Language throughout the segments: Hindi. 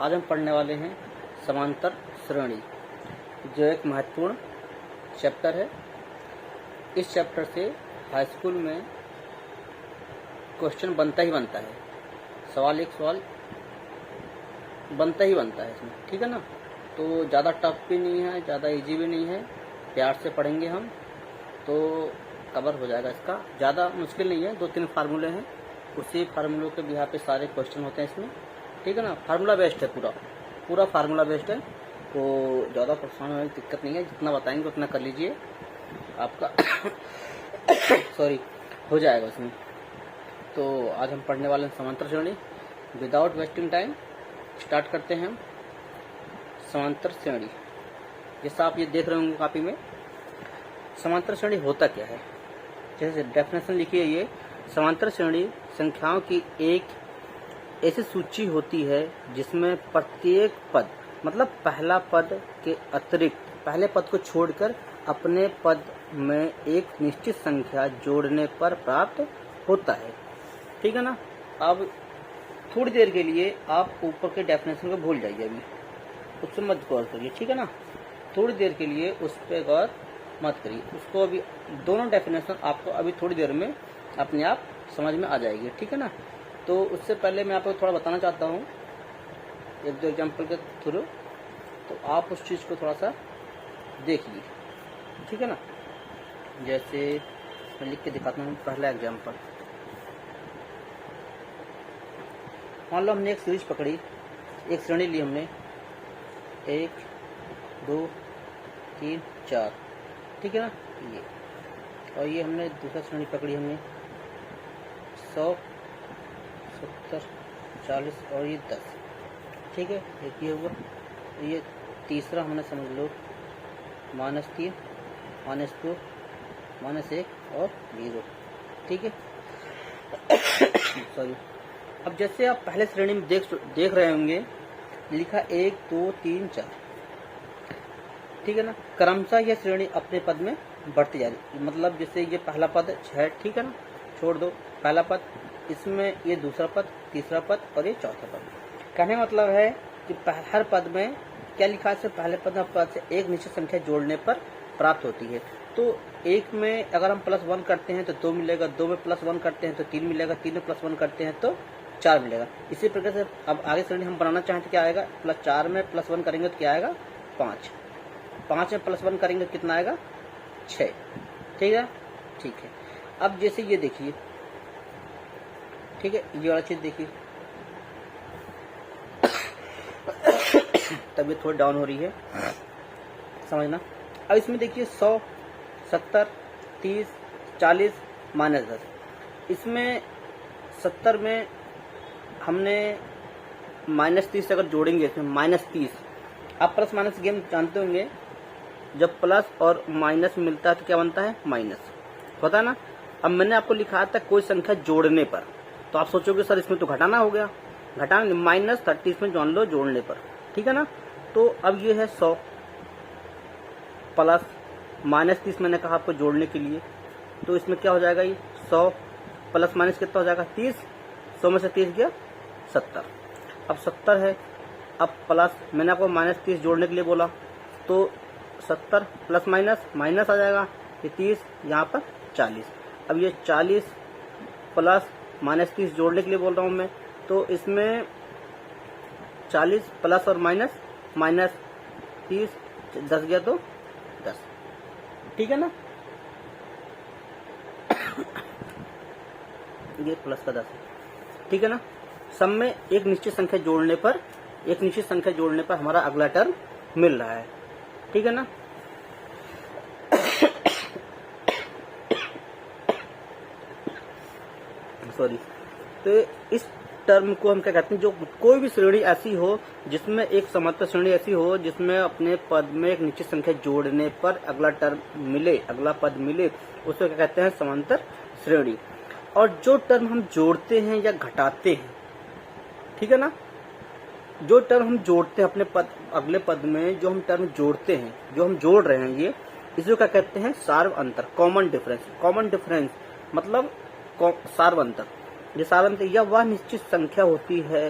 आज हम पढ़ने वाले हैं समांतर श्रेणी, जो एक महत्वपूर्ण चैप्टर है। इस चैप्टर से हाई स्कूल में क्वेश्चन बनता ही बनता है, सवाल बनता ही बनता है इसमें, ठीक है ना। तो ज़्यादा टफ भी नहीं है, ज़्यादा इजी भी नहीं है, प्यार से पढ़ेंगे हम तो कवर हो जाएगा। इसका ज़्यादा मुश्किल नहीं है, 2-3 फार्मूले हैं, उसी फार्मूलों के बिहार पे सारे क्वेश्चन होते हैं इसमें, ठीक है ना। फार्मूला बेस्ड है, पूरा फार्मूला बेस्ड है, तो ज़्यादा परेशान होने की दिक्कत नहीं है। जितना बताएंगे उतना कर लीजिए, आपका सॉरी हो जाएगा उसमें। तो आज हम पढ़ने वाले हैं समांतर श्रेणी। विदाउट वेस्टिंग टाइम स्टार्ट करते हैं हम समांतर श्रेणी। जैसा आप ये देख रहे होंगे कॉपी में, समांतर श्रेणी होता क्या है। जैसे डेफिनेशन लिखिए, ये समांतर श्रेणी संख्याओं की एक ऐसी सूची होती है जिसमें प्रत्येक पद, मतलब पहला पद के अतिरिक्त, पहले पद को छोड़कर अपने पद में एक निश्चित संख्या जोड़ने पर प्राप्त होता है, ठीक है ना। अब थोड़ी देर के लिए आप ऊपर के डेफिनेशन को भूल जाइए, अभी उस पर मत गौर करिए, ठीक है ना। थोड़ी देर के लिए उस पर गौर मत करिए, उसको अभी दोनों डेफिनेशन आपको अभी थोड़ी देर में अपने आप समझ में आ जाएगी, ठीक है ना। तो उससे पहले मैं आपको थोड़ा बताना चाहता हूँ 1-2 एग्जाम्पल के थ्रू, तो आप उस चीज़ को थोड़ा सा देखिए, ठीक है ना। जैसे मैं लिख के दिखाता हूँ पहला एग्जाम्पल। मान लो हमने एक सीरीज पकड़ी, एक श्रेणी ली हमने 1, 2, 3, 4, ठीक है ना ये, और ये हमने दूसरा श्रेणी पकड़ी हमने 100, 70, 40 और ये 10, ठीक है। एक ये हुआ, ये तीसरा हमने समझ लो -3, -2, -1 और 0, ठीक है। सॉरी। अब जैसे आप पहले श्रेणी में देख रहे होंगे, लिखा 1, 2, 3, 4, ठीक है ना। क्रमशः यह श्रेणी अपने पद में बढ़ती जा रही, मतलब जैसे ये पहला पद 6, ठीक है ना, छोड़ दो पहला पद, इसमें ये दूसरा पद, तीसरा पद और ये चौथा पद। कहने का मतलब है कि हर पद में क्या लिखा है, पहले पद से एक निश्चित संख्या जोड़ने पर प्राप्त होती है। तो 1 में अगर हम +1 करते हैं तो 2 मिलेगा, 2 में +1 करते हैं तो 3 मिलेगा, 3 में +1 करते हैं तो 4 मिलेगा। इसी प्रकार से अब आगे श्रेणी हम बनाना चाहें तो क्या आएगा, +4 में +1 करेंगे तो क्या आएगा 5, 5 में +1 करेंगे तो कितना आएगा 6, ठीक है। ठीक है, अब जैसे ये देखिए, ठीक है, ये वाला चीज देखिए, तबीयत थोड़ी डाउन हो रही है, समझना। अब इसमें देखिए 100, 70, 30, 40, -10। इसमें 70 में हमने -30 अगर जोड़ेंगे, इसमें -30, आप प्लस माइनस गेम जानते होंगे, जब प्लस और माइनस मिलता है तो क्या बनता है, माइनस, पता है ना। अब मैंने आपको लिखा था कोई संख्या जोड़ने पर, तो आप सोचोगे सर इसमें तो घटाना हो गया, घटाना -30 इसमें जान लो जोड़ने पर, ठीक है ना। तो अब ये है 100 प्लस -30 मैंने कहा आपको जोड़ने के लिए, तो इसमें क्या हो जाएगा, ये 100 प्लस माइनस कितना हो जाएगा 30, 100 में से 30 गया 70। अब 70 है, अब प्लस मैंने आपको -30 जोड़ने के लिए बोला, तो 70 प्लस माइनस आ जाएगा, ये 30 यहाँ पर 40। अब ये 40 प्लस -30 जोड़ने के लिए बोल रहा हूँ मैं, तो इसमें 40 प्लस और माइनस 30, 10 गया तो 10, ठीक है ना। ये प्लस का 10, ठीक है ना। सब में एक निश्चित संख्या जोड़ने पर हमारा अगला टर्म मिल रहा है, ठीक है ना। सॉरी। तो इस टर्म को हम क्या कहते हैं, जो कोई भी श्रेणी ऐसी हो जिसमें एक समांतर श्रेणी ऐसी हो जिसमें अपने पद में एक निश्चित संख्या जोड़ने पर अगला पद मिले, उसको क्या कहते हैं, समांतर श्रेणी। और जो टर्म हम जोड़ते हैं या घटाते हैं, ठीक है ना, जो टर्म हम जोड़ते हैं अपने अगले पद में, जो हम टर्म जोड़ते हैं, जो हम जोड़ रहे हैं, ये इसको क्या कहते हैं, सार्व अंतर, कॉमन डिफरेंस मतलब सार्व अंतर। ये सार्व अंतर यह वह निश्चित संख्या होती है,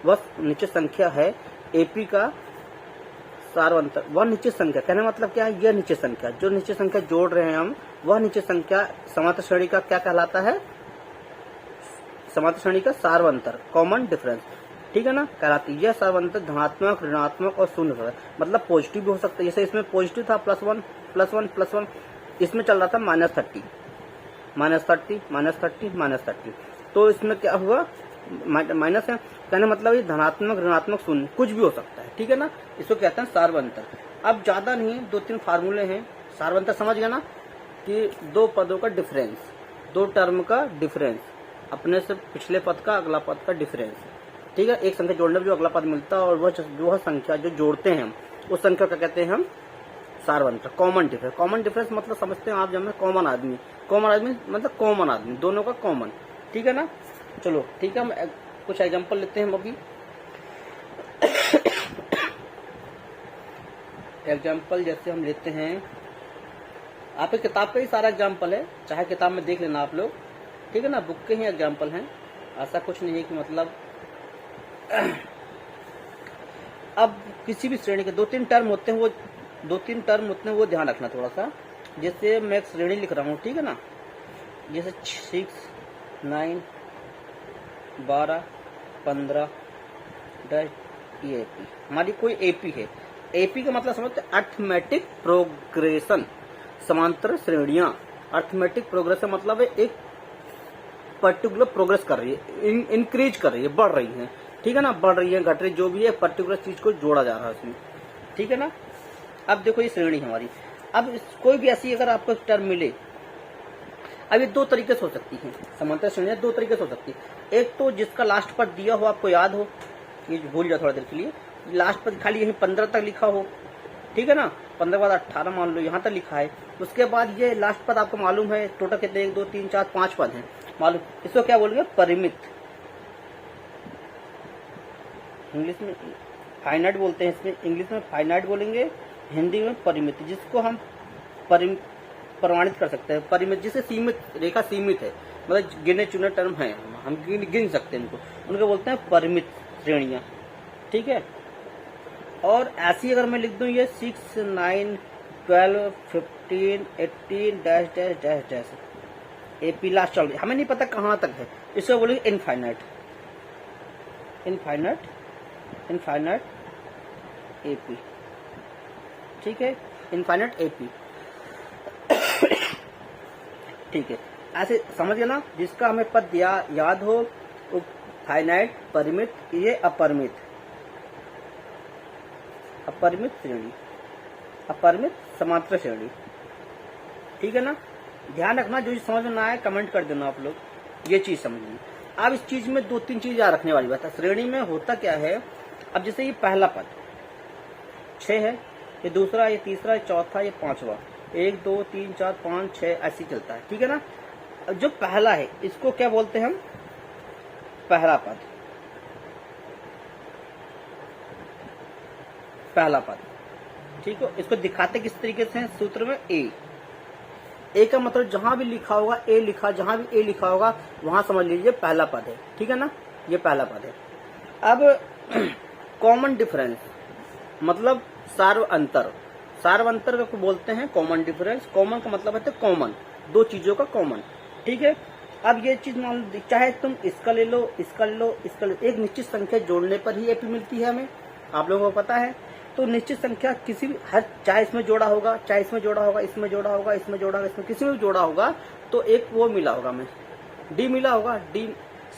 वह निश्चित संख्या है एपी का सार्वंतर, वह निश्चित संख्या, कहने मतलब क्या है, यह निश्चित संख्या, जो निश्चित संख्या जोड़ रहे हैं हम, वह निश्चित संख्या समांतर श्रेणी का क्या कहलाता है, समांतर श्रेणी का सार्वंतर, कॉमन डिफरेंस, ठीक है ना, कहलाती है। यह सार्वंतर धनात्मक, ऋणात्मक और शून्य है, मतलब पॉजिटिव भी हो सकता है, जैसे इसमें पॉजिटिव था +1 +1 +1, इसमें चल रहा था -30 -30 -30 -30, तो इसमें क्या हुआ, माइनस है, कहने मतलब ये धनात्मक, ऋणात्मक, शून्य कुछ भी हो सकता है, ठीक है ना, इसको कहते हैं सार्वंतर। अब ज्यादा नहीं, 2-3 फार्मूले हैं। सार्वंतर समझ गया ना, कि दो पदों का डिफरेंस, दो टर्म का डिफरेंस, अपने से पिछले पद का अगला पद का डिफरेंस, ठीक है, एक संख्या जोड़ने पर जो अगला पद मिलता है और वह संख्या जो जोड़ते हैं हम, उस संख्या का कहते हैं हम सार्वंतर, कॉमन डिफरेंस। कॉमन डिफरेंस मतलब समझते हैं आप, जब में कॉमन आदमी मतलब कॉमन आदमी, दोनों का कॉमन, ठीक है ना। चलो ठीक है, हम कुछ एग्जांपल लेते हैं हम अभी। एग्जांपल जैसे हम लेते हैं, आपकी किताब पे ही सारा एग्जांपल है, चाहे किताब में देख लेना आप लोग, ठीक है ना, बुक के ही एग्जांपल हैं, ऐसा कुछ नहीं है कि मतलब अब किसी भी श्रेणी के 2-3 टर्म होते हैं, वो ध्यान रखना थोड़ा सा। जैसे मैं एक श्रेणी लिख रहा हूँ, ठीक है ना, जैसे 6 9 12 15 ये एपी, हमारी कोई एपी है। एपी का मतलब समझते हैं अर्थमेटिक प्रोग्रेशन, समांतर श्रेणियां। अर्थमेटिक प्रोग्रेशन मतलब है एक पर्टिकुलर प्रोग्रेस कर रही है, इंक्रीज कर रही है, बढ़ रही है, ठीक है ना, बढ़ रही है, घट रही, जो भी है पर्टिकुलर चीज को जोड़ा जा रहा है उसमें, ठीक है ना। अब देखो ये श्रेणी हमारी, अब कोई भी ऐसी अगर आपको टर्म मिले, अब ये 2 तरीके से हो सकती है, समांतर श्रेणियां 2 तरीके से हो सकती है। एक तो जिसका लास्ट पद दिया हो, आपको याद हो, ये भूल जाओ थोड़ा देर के लिए, लास्ट पद खाली यही 15 तक लिखा हो, ठीक है ना, 15 के बाद 18 मान लो, यहाँ तक लिखा है। उसके बाद ये लास्ट पद आपको मालूम है, टोटल कितने 1 2 3 4 5 पद हैं मालूम, इसको क्या बोलेंगे, परिमित, इंग्लिश में फाइनाइट बोलते हैं, इसमें इंग्लिश में फाइनाइट बोलेंगे, हिंदी में परिमित, जिसको हम प्रमाणित कर सकते हैं। परिमित जिसे सीमित, रेखा सीमित है, मतलब गिने चुने टर्म है, हम गिन सकते हैं उनको बोलते हैं परिमित श्रेणियां, ठीक है। और ऐसी अगर मैं लिख दूं ये 6 9 12 15 18 dash dash dash dash, AP last चल रही, हमें नहीं पता कहाँ तक है, इसको बोलेंगे इनफाइनाइट, इनफाइनाइट इनफाइनाइट एपी, ठीक है, इनफाइनाइट एपी, ठीक है। ऐसे समझ गए ना, जिसका हमें पद याद हो, फाइनाइट, परिमित, ये अपरिमित, अपरिमित श्रेणी, अपरिमित समांतर श्रेणी, ठीक है ना। ध्यान रखना, जो समझ में ना आए कमेंट कर देना आप लोग, ये चीज समझिए। अब इस चीज में 2-3 चीज याद रखने वाली बात है। श्रेणी में होता क्या है, अब जैसे ये पहला पद 6 है, ये दूसरा, ये तीसरा, ये चौथा, ये पांचवा, 1 2 3 4 5 6 ऐसे चलता है, ठीक है ना। जो पहला है इसको क्या बोलते हैं हम, पहला पद, पहला पद, ठीक है। इसको दिखाते किस तरीके से, सूत्र में ए का मतलब जहां भी लिखा होगा ए लिखा, जहां भी ए लिखा होगा वहां समझ लीजिए पहला पद है, ठीक है ना, ये पहला पद है। अब कॉमन डिफरेंस मतलब सार्व अंतर, सार्व अंतर को बोलते हैं कॉमन डिफरेंस। कॉमन का मतलब है कॉमन, 2 चीजों का कॉमन, ठीक है। अब ये चीज मान लो, चाहे तुम इसका ले लो, इसका ले लो, इसका ले लो, एक निश्चित संख्या जोड़ने पर ही एपी मिलती है हमें, आप लोगों को पता है। तो निश्चित संख्या किसी भी, हर, चाहे इसमें जोड़ा होगा, चाहे इसमें जोड़ा होगा, इसमें जोड़ा होगा, इसमें जोड़ा होगा, इसमें किसी में भी जोड़ा होगा, तो एक वो मिला होगा हमें, डी मिला होगा। डी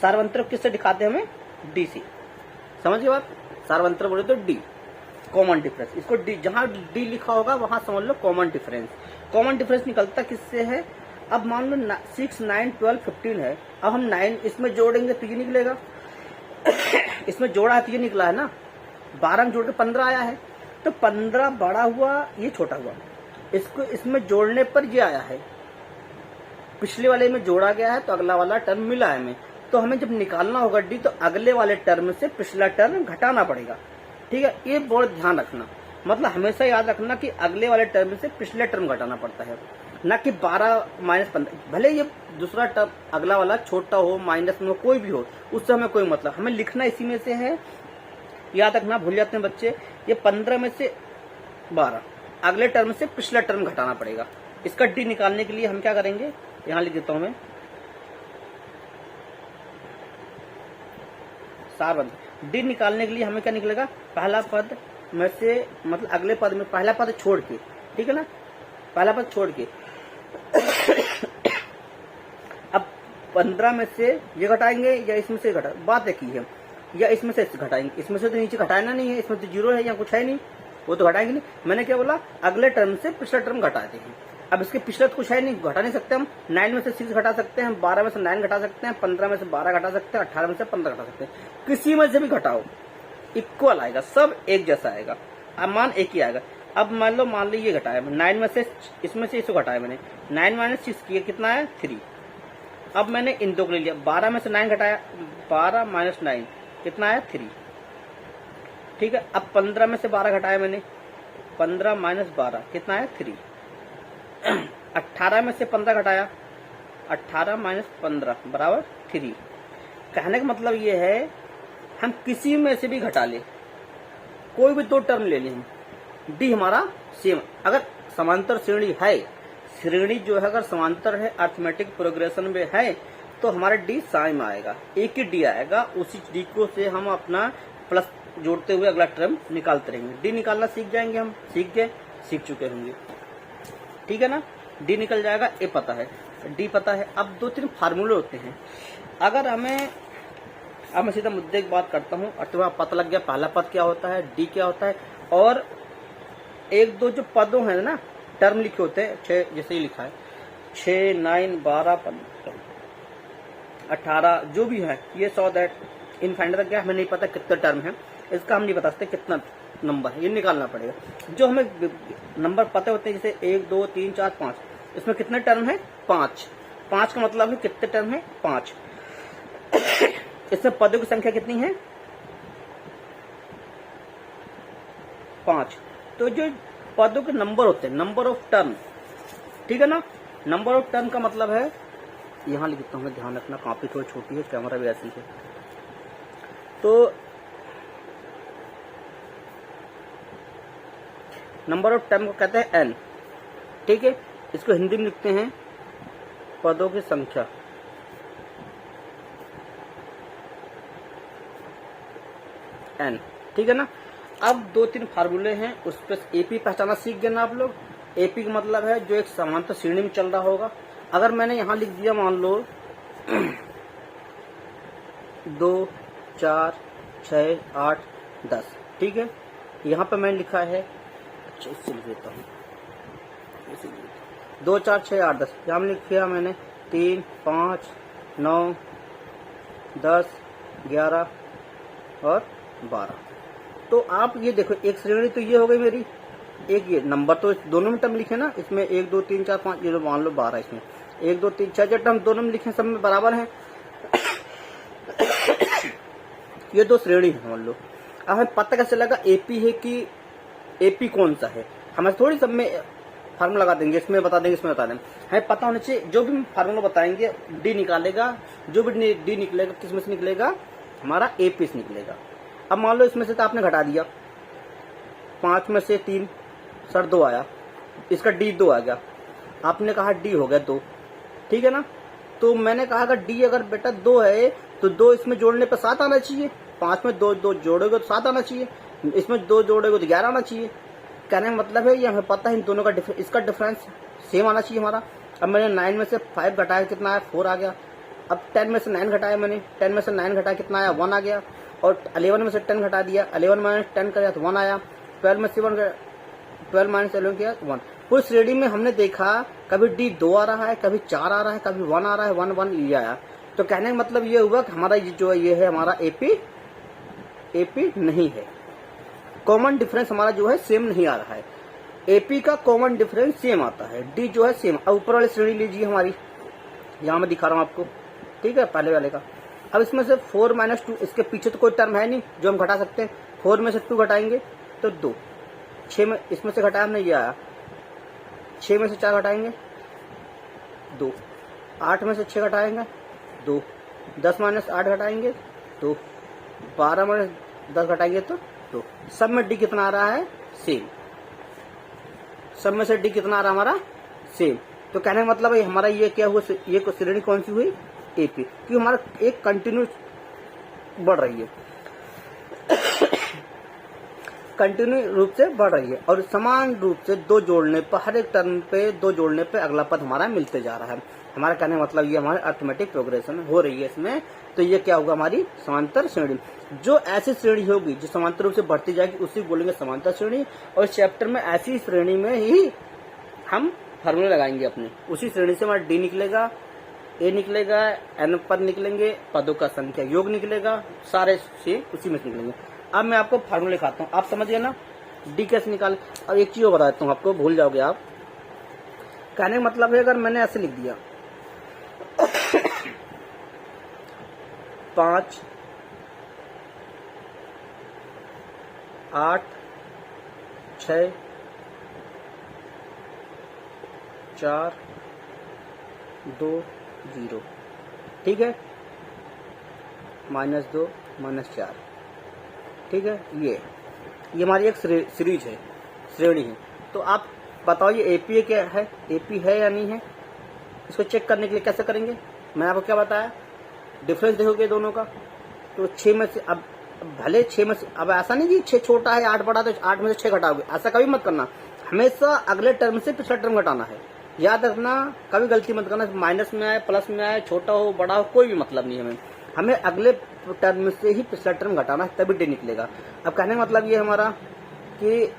सार्वंतर किससे दिखाते हैं हमें, डी से, समझिए बात, सार्वंतर बोले तो डी, कॉमन डिफरेंस, इसको डी, जहां डी लिखा होगा वहां समझ लो कॉमन डिफरेंस। कॉमन डिफरेंस निकलता किससे है, अब मान लो 6 9 12 15 है, अब हम 9 इसमें जोड़ेंगे तो ये निकलेगा, इसमें जोड़ा है तो ये निकला है ना, 12 में जोड़ के 15 आया है, तो 15 बड़ा हुआ, ये छोटा हुआ, इसको इसमें जोड़ने पर ये आया है, पिछले वाले में जोड़ा गया है तो अगला वाला टर्म मिला है हमें, तो हमें जब निकालना होगा डी, तो अगले वाले टर्म से पिछला टर्म घटाना पड़ेगा, ठीक है। ये बहुत ध्यान रखना, मतलब हमेशा याद रखना कि अगले वाले टर्म से पिछले टर्म घटाना पड़ता है, ना कि 12 - 15, भले ये दूसरा टर्म अगला वाला छोटा हो, माइनस में कोई भी हो, उससे हमें कोई मतलब, हमें लिखना इसी में से है याद रखना, भूल जाते हैं बच्चे। ये 15 में से 12 अगले टर्म से पिछला टर्म घटाना पड़ेगा। इसका डी निकालने के लिए हम क्या करेंगे, यहां लिख देता हूं मैं सार बंद। डी निकालने के लिए हमें क्या निकलेगा, पहला पद में से मतलब अगले पद में पहला पद छोड़ के, ठीक है ना, पहला पद छोड़ के अब 15 में से ये घटाएंगे या इसमें से घटा, बात एक ही है, या इसमें से घटाएंगे। इसमें से तो नीचे घटाना नहीं है, इसमें तो 0 है या कुछ है नहीं, वो तो घटाएंगे नहीं। मैंने क्या बोला, अगले टर्म से पिछला टर्म घटाते हैं। अब इसके पिछले तो कुछ है नहीं, घटा नहीं सकते हम। 9 में से 6 घटा सकते हैं, 12 में से 9 घटा सकते हैं, 15 में से 12 घटा सकते हैं, 18 में से 15 घटा सकते हैं। किसी में से भी घटाओ इक्वल आएगा, सब एक जैसा आएगा, अब मान एक ही आएगा। अब मान लो ये घटाया 9 में से, इसमें से इसको घटाया मैंने, 9 - 6 किया कितना है 3। अब मैंने इन दो को ले लिया, 12 में से 9 घटाया, 12 - 9 कितना है 3, ठीक है। अब 15 में से 12 घटाया मैंने, 15 - 12 कितना है 3। 18 में से 15 घटाया, 18 - 15 बराबर 3। कहने का मतलब ये है, हम किसी में से भी घटा ले, कोई भी 2 टर्म ले लें हम, डी हमारा सेम। अगर समांतर श्रेणी है, श्रेणी जो है अगर समांतर है, अर्थमेटिक प्रोग्रेशन में है, तो हमारा डी साइम आएगा, एक ही डी आएगा। उसी डी को से हम अपना प्लस जोड़ते हुए अगला टर्म निकालते रहेंगे। डी निकालना सीख जाएंगे हम, सीख चुके होंगे, ठीक है ना। डी निकल जाएगा, ए पता है, डी पता है। अब 2-3 फार्मूले होते हैं। अगर हमें, अब मैं सीधा मुद्दे की बात करता हूँ, और तुम्हें पता लग गया पहला पद क्या होता है, डी क्या होता है, और 1-2 जो पदों है ना, टर्म लिखे होते हैं, 6 जैसे ही लिखा है, 6, 9, 12, 15, 18 जो भी है, ये 100 दैट इनफाइनाइट तक गया, हमें नहीं पता कितने टर्म है, इसका हम नहीं बता सकते कितना नंबर है, ये निकालना पड़ेगा। जो हमें नंबर पता होते हैं, जैसे 1, 2, 3, 4, 5, इसमें कितने टर्म है 5। 5 का मतलब है कितने टर्म है 5। इसमें पदों की संख्या कितनी है 5। तो जो पदों के नंबर होते हैं, नंबर ऑफ टर्म, ठीक है ना। नंबर ऑफ टर्म का मतलब है, यहां लिखता हूं, ध्यान रखना कॉपी थोड़ी छोटी है, कैमरा भी ऐसी है। तो नंबर ऑफ टर्म को कहते हैं एन, ठीक है। इसको हिंदी में लिखते हैं पदों की संख्या, एन, ठीक है ना। अब 2-3 फार्मूले हैं, उस पर एपी पहचाना सीख गए ना आप लोग। एपी का मतलब है जो एक समांतर श्रेणी में चल रहा होगा। अगर मैंने यहां लिख दिया, मान लो 2, 4, 6, 8, 10, ठीक है। यहाँ पे मैंने लिखा है, अच्छा इससे लिख देता हूँ, 2, 4, 6, 8, 10, यहाँ में लिखा मैंने 3, 5, 9, 10, 11 और 12। तो आप ये देखो, एक श्रेणी तो ये हो गई मेरी, एक ये नंबर तो दोनों में टर्म लिखे ना, इसमें 1, 2, 3, 4, 5, ये मान लो 12, इसमें 1, 2, 3, 4 टर्म दोनों में लिखे, सब में बराबर है। ये 2 श्रेणी है मान लो। अब हमें पता कैसे लगा एपी है कि एपी कौन सा है, हमें थोड़ी सब में फार्मूला लगा देंगे, इसमें बता देंगे, इसमें बता देंगे, हमें पता होना चाहिए। जो भी फार्मूला बताएंगे डी निकालेगा, जो भी डी निकलेगा किसमें से निकलेगा, हमारा एपी से निकलेगा। अब मान लो इसमें से तो आपने घटा दिया, 5 में से 3 सर 2 आया, इसका डी 2 आ गया, आपने कहा डी हो गया 2, ठीक है ना। तो मैंने कहा अगर डी अगर बेटा 2 है तो 2 इसमें जोड़ने पर 7 आना चाहिए, 5 में 2 जोड़ोगे तो 7 आना चाहिए, इसमें 2 जोड़ोगे तो 11 आना चाहिए। कहने का मतलब है ये हमें पता है इन दोनों का इसका डिफरेंस सेम आना चाहिए हमारा। अब मैंने 9 में से 5 घटाया, कितना आया 4 आ गया। अब 10 में से 9 घटाया मैंने, 10 में से 9 घटाया कितना आया 1 आ गया। और 11 में से 10 घटा दिया, 11 माइनस 10 कर दिया तो 1 आया। 12 में से 12 माइनस 11 किया 1। पूरी श्रेणी में हमने देखा कभी डी 2 आ रहा है, कभी 4 आ रहा है, कभी 1 आ रहा है, 1 1 ये आया। तो कहने का मतलब ये हुआ कि हमारा ये जो ये है हमारा एपी नहीं है, कॉमन डिफरेंस हमारा जो है सेम नहीं आ रहा है। एपी का कॉमन डिफरेंस सेम आता है, डी जो है सेम। अब ऊपर वाली श्रेणी लीजिए हमारी, यहाँ मैं दिखा रहा हूँ आपको, ठीक है, पहले वाले का। अब इसमें से 4 - 2, इसके पीछे तो कोई टर्म है नहीं जो हम घटा सकते हैं। 4 में से 2 घटाएंगे तो 2, 6 में इसमें से घटाया हमने ये आया, 6 में से 4 घटाएंगे 2, 8 में से 6 घटाएंगे 2, 10 - 8 घटाएंगे 2, 12 - 10 घटाएंगे तो 2। सब में डी कितना आ रहा है? सेम। सब में से डी कितना आ रहा है हमारा? सेम। तो कहने का मतलब है हमारा ये क्या हुआ, ये श्रेणी कौन सी हुई? एपी, क्योंकि हमारा एक कंटिन्यू बढ़ रही है, कंटिन्यू रूप से बढ़ रही है और समान रूप से दो जोड़ने पर, हर एक टर्म पे दो जोड़ने पे अगला पद हमारा मिलते जा रहा है। हमारा कहने का मतलब ये हमारे अर्थमेटिक प्रोग्रेशन हो रही है इसमें। तो ये क्या होगा? हमारी समांतर श्रेणी। जो ऐसी श्रेणी होगी जो समांतर रूप से बढ़ती जाएगी उसी बोलेंगे समांतर श्रेणी। और इस चैप्टर में ऐसी श्रेणी में ही हम फार्मूले लगाएंगे अपने। उसी श्रेणी से हमारा डी निकलेगा, ए निकलेगा, एन पद निकलेंगे, पदों का संख्या योग निकलेगा, सारे से उसी में निकलेंगे। अब मैं आपको फार्मूले लिखाता हूँ, आप समझिए ना डी कैसे निकाले। और एक चीज बता देता हूँ आपको, भूल जाओगे आप। कहने का मतलब है अगर मैंने ऐसे लिख दिया 5, 8, 6, 4, 2, 0, ठीक है, -2, -4, ठीक है। ये हमारी एक सीरीज है, श्रेणी है। तो आप बताओ ये एपी क्या है? एपी है या नहीं है? इसको चेक करने के लिए कैसे करेंगे? मैं आपको क्या बताया, डिफरेंस देखोगे दोनों का। तो 6 में से अब भले 6 में से, अब ऐसा नहीं कि 6 छोटा है 8 बड़ा, तो 8 में से 6 घटाओगे, ऐसा कभी मत करना। हमेशा अगले टर्म से पिछला टर्म घटाना है, याद रखना। कभी गलती मत करना, माइनस में आए प्लस में आए, छोटा हो बड़ा हो कोई भी मतलब नहीं। हमें अगले टर्म से ही पिछला टर्म घटाना है, तभी डी निकलेगा। अब कहने का मतलब ये हमारा कि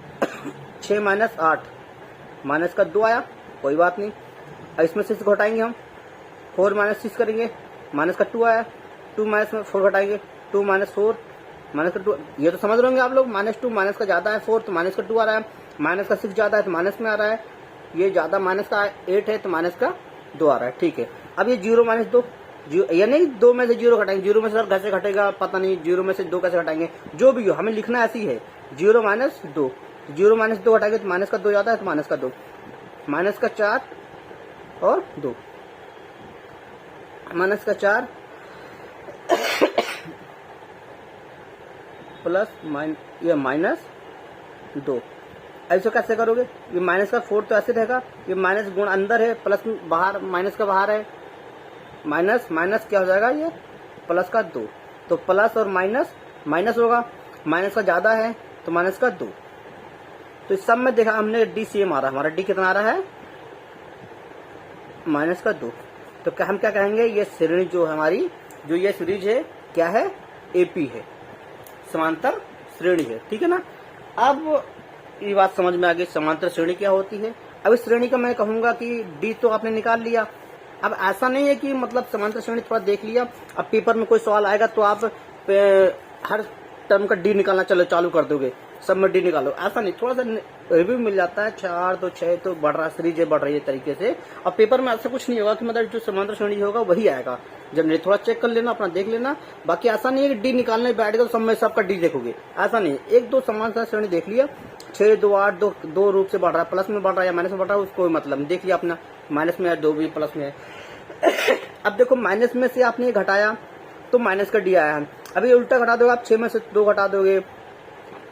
6 - 8, माइनस का 2 आया, कोई बात नहीं। अब इसमें से घटाएंगे हम, 4 - 6 करेंगे, माइनस का 2 आया, 2 - 4 घटाएंगे, 2 - 4, माइनस का 2। ये तो समझ रहे होंगे आप लोग, -2, माइनस का ज्यादा है 4 तो माइनस का 2 आ रहा है, माइनस का 6 ज्यादा है तो माइनस में आ रहा है, ये ज्यादा माइनस का 8 है तो माइनस का 2 आ रहा है, ठीक है। अब ये 0 - 2, या नहीं 2 में से 0 घटाएंगे, 0 में से कैसे घटेगा पता नहीं, 0 में से 2 कैसे घटाएंगे, जो भी हो हमें लिखना ऐसी है 0 - 2, 0 - 2 घटाएंगे तो माइनस का 2 ज्यादा है तो माइनस का 2, माइनस का 4 और 2, माइनस का 4 प्लस ये -2। ऐसे कैसे करोगे? ये माइनस का 4 तो ऐसे रहेगा, ये माइनस गुण अंदर है, प्लस बाहर, माइनस का बाहर है, माइनस माइनस क्या हो जाएगा ये प्लस का 2। तो प्लस और माइनस, माइनस होगा, माइनस का ज्यादा है तो माइनस का 2। तो इस सब में देखा हमने डी सेम आ रहा है, हमारा डी कितना आ रहा है? माइनस का 2। तो क्या हम क्या कहेंगे, ये श्रेणी जो है हमारी, जो ये सीरीज है क्या है? एपी है, समांतर श्रेणी है, ठीक है ना। अब ये बात समझ में आ गई समांतर श्रेणी क्या होती है। अब इस श्रेणी का मैं कहूंगा कि डी तो आपने निकाल लिया। अब ऐसा नहीं है कि मतलब समांतर श्रेणी थोड़ा देख लिया, अब पेपर में कोई सवाल आएगा तो आप हर टर्म का डी निकालना चलो चालू कर दोगे, सब में डी निकालो, ऐसा नहीं। थोड़ा सा रिव्यू मिल जाता है, 4 तो 6 तो बढ़ रहा, सीरीज बढ़ रही है तरीके से। अब पेपर में ऐसा कुछ नहीं होगा कि मतलब जो समांतर श्रेणी होगा वही आएगा, जब नहीं थोड़ा चेक कर लेना, अपना देख लेना। बाकी ऐसा नहीं है कि डी निकालने बैठ गए तो सब में सबका डी देखोगे, ऐसा नहीं। 1-2 समांतर श्रेणी देख लिया, 6, 2, 8, 2 रूप से बढ़ रहा है, प्लस में बढ़ रहा है या माइनस में बढ़ रहा है, उसको कोई मतलब नहीं, देख लिया अपना, माइनस में है 2 भी प्लस में है। अब देखो माइनस में से आपने घटाया तो माइनस का डी आया है। अभी उल्टा घटा दोगे आप, 6 में से 2 घटा दोगे,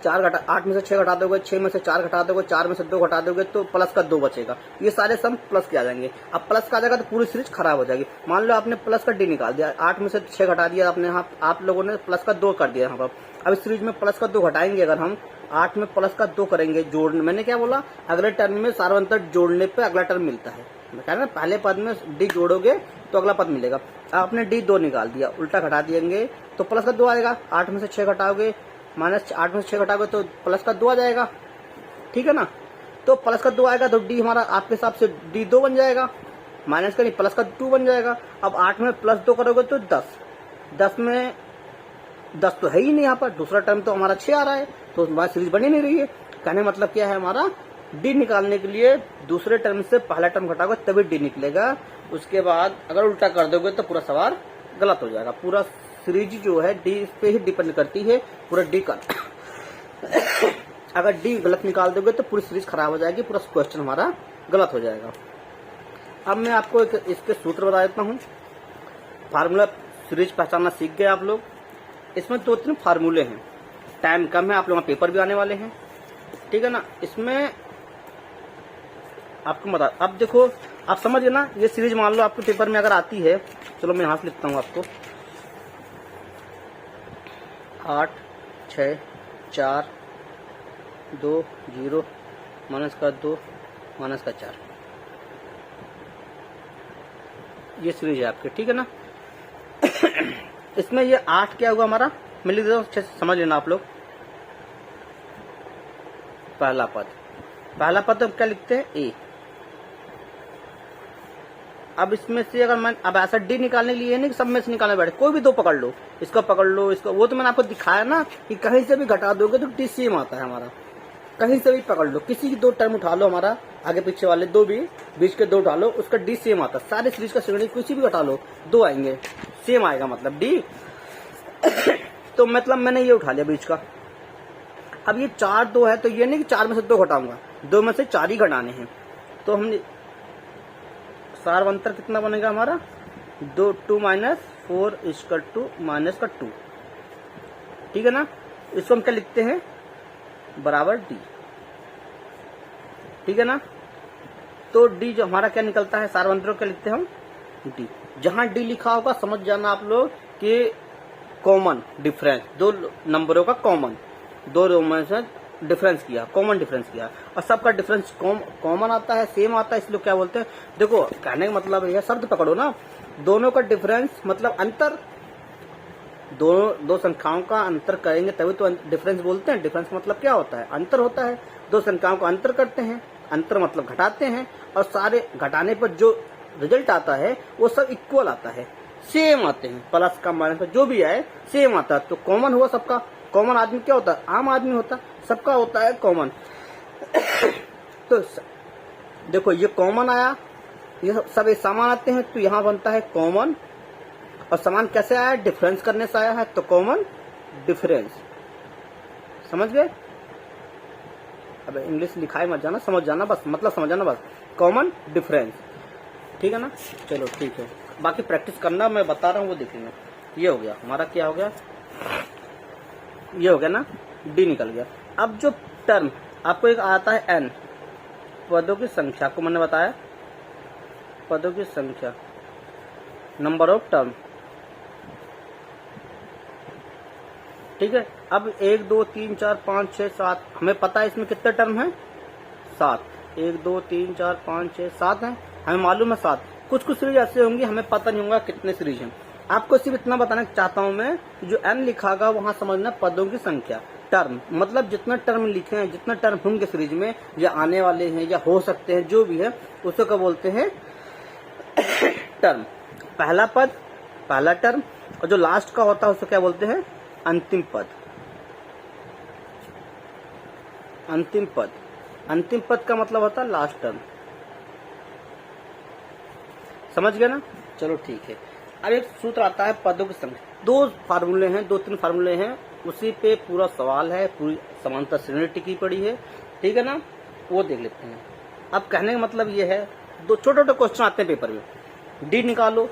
8 में से 6 घटा दोगे, 6 में से 4 घटा दोगे, 4 में से 2 घटा दोगे तो प्लस का 2 बचेगा। ये सारे सम प्लस के आ जाएंगे। अब प्लस का आ जाएगा तो पूरी सीरीज खराब हो जाएगी। मान लो आपने प्लस का डी निकाल दिया, 8 में से 6 घटा दिया आपने, यहाँ आप लोगों ने प्लस का 2 कर दिया यहाँ पर। अब इस सीरीज में प्लस का 2 घटाएंगे, अगर हम 8 में प्लस का 2 करेंगे जोड़ने, मैंने क्या बोला, अगले टर्म में सार्वंतर जोड़ने पे अगला टर्म मिलता है। मैं कह रहा ना पहले पद में डी जोड़ोगे तो अगला पद मिलेगा। आपने डी 2 निकाल दिया, उल्टा घटा देंगे तो प्लस का 2 आएगा। 8 में से 6 घटाओगे, माइनस 8 में से 6 घटाओगे तो प्लस का 2 आ जाएगा, ठीक है ना। तो प्लस का 2 आएगा तो डी हमारा आपके हिसाब से डी 2 बन जाएगा, माइनस का नहीं प्लस का 2 बन जाएगा। अब 8 में प्लस 2 करोगे तो 10, 10 में 10 तो है ही नहीं यहाँ पर, दूसरा टर्म तो हमारा 6 आ रहा है, तो हमारी सीरीज बनी नहीं रही है। कहने मतलब क्या है, हमारा डी निकालने के लिए दूसरे टर्म से पहला टर्म घटाओगे तभी डी निकलेगा। उसके बाद अगर उल्टा कर दोगे तो पूरा सवाल गलत हो जाएगा। पूरा सीरीज जो है डी पे ही डिपेंड करती है, पूरा डी का अगर डी गलत निकाल दोगे तो पूरी सीरीज खराब हो जाएगी, पूरा क्वेश्चन हमारा गलत हो जाएगा। अब मैं आपको इसके सूत्र बता देता हूँ। फार्मूला सीरीज पहचानना सीख गए आप लोग। इसमें 2-3 फार्मूले हैं, टाइम कम है, आप लोगों का पेपर भी आने वाले हैं, ठीक है ना। इसमें आपको बता, अब देखो आप समझिए ना, ये सीरीज मान लो आपके पेपर में अगर आती है, चलो मैं यहाँ से लिखता हूँ आपको 8 6 4 2 0 माइनस का 2 माइनस का 4, ये सीरीज है आपके, ठीक है ना। इसमें ये 8 क्या होगा हमारा, मैं लिख देता हूँ, अच्छे से समझ लेना आप लोग। पहला पद हम क्या लिखते हैं, ए। अब इसमें से अगर मैं अब ऐसा डी निकालने के लिए नहीं कि सब में से निकालने बैठे, कोई भी दो पकड़ लो, इसका पकड़ लो, इसका, वो तो मैंने आपको दिखाया ना कि कहीं से भी घटा दोगे तो डी सेम आता है हमारा। कहीं से भी पकड़ लो, किसी की 2 टर्म उठा लो, हमारा आगे पीछे वाले 2 भी, बीच के 2 उठा लो, उसका डी सेम आता है। सारे सीरीज का श्रेणी किसी भी घटा लो, 2 आएंगे, सेम आएगा मतलब डी। तो मतलब मैंने ये उठा लिया बीच का। अब ये 4 2 है, तो ये नहीं कि 4 में से 2 घटाऊंगा, 2 में से 4 ही घटाने हैं। तो हमने सार्वंतर कितना बनेगा हमारा, 2 माइनस 4 इक्वल टू माइनस का 2, ठीक है ना। इसको हम क्या लिखते हैं, बराबर डी, ठीक है ना। तो डी जो हमारा क्या निकलता है, सार्वंतर क्या लिखते हैं हम, डी। जहां डी लिखा होगा समझ जाना आप लोग कि कॉमन डिफरेंस, 2 नंबरों का कॉमन, 2 रो में से डिफरेंस किया, कॉमन डिफरेंस किया, और सबका डिफरेंस कॉमन आता है, सेम आता है, इसलिए क्या बोलते हैं। देखो कहने का मतलब यह शब्द पकड़ो ना, दोनों का डिफरेंस मतलब अंतर, दो संख्याओं का अंतर करेंगे तभी तो डिफरेंस बोलते हैं। डिफरेंस मतलब क्या होता है, अंतर होता है। 2 संख्याओं का अंतर करते हैं, अंतर मतलब घटाते हैं, और सारे घटाने पर जो रिजल्ट आता है वो सब इक्वल आता है, सेम आते हैं, प्लस का माइनस का जो भी आए सेम आता है। तो कॉमन हुआ सबका, कॉमन आदमी क्या होता है, आम आदमी होता है, सबका होता है कॉमन। तो देखो ये कॉमन आया, ये सब एक समान आते हैं, तो यहाँ बनता है कॉमन। और समान कैसे आया, डिफरेंस करने से आया है, तो कॉमन डिफरेंस, समझ गए। अब इंग्लिश लिखाई मत जाना, समझ जाना बस, मतलब समझ जाना बस, कॉमन डिफरेंस, ठीक है ना। चलो ठीक है, बाकी प्रैक्टिस करना, मैं बता रहा हूँ वो देख लेना। ये हो गया हमारा, क्या हो गया, ये हो गया ना, डी निकल गया। अब जो टर्म आपको एक आता है एन, पदों की संख्या को मैंने बताया, पदों की संख्या, नंबर ऑफ टर्म, ठीक है। अब 1 2 3 4 5 6 7, हमें पता है इसमें कितने टर्म हैं, 7, 1 2 3 4 5 6 7 हैं, हमें मालूम है 7। कुछ सीरीज ऐसे होंगी हमें पता नहीं होगा कितने सीरीज हैं। आपको सिर्फ इतना बताना चाहता हूं मैं, जो एन लिखा होगा वहां समझना पदों की संख्या, टर्म मतलब जितना टर्म लिखे हैं, जितना टर्म होंगे सीरीज में, या आने वाले हैं या हो सकते हैं, जो भी है उसको क्या बोलते हैं, टर्म। पहला पद पहला टर्म, और जो लास्ट का होता है उसको क्या बोलते हैं, अंतिम पद। अंतिम पद, अंतिम पद का मतलब होता है लास्ट टर्म, समझ गए ना। चलो ठीक है। अब एक सूत्र आता है पदों की संख्या, 2 फार्मूले हैं, 2-3 फार्मूले हैं, उसी पे पूरा सवाल है, पूरी समांतर श्रेणी टिकी पड़ी है, ठीक है ना, वो देख लेते हैं। अब कहने का मतलब ये है, 2 छोटे-छोटे क्वेश्चन आते हैं पेपर में, डी निकालो,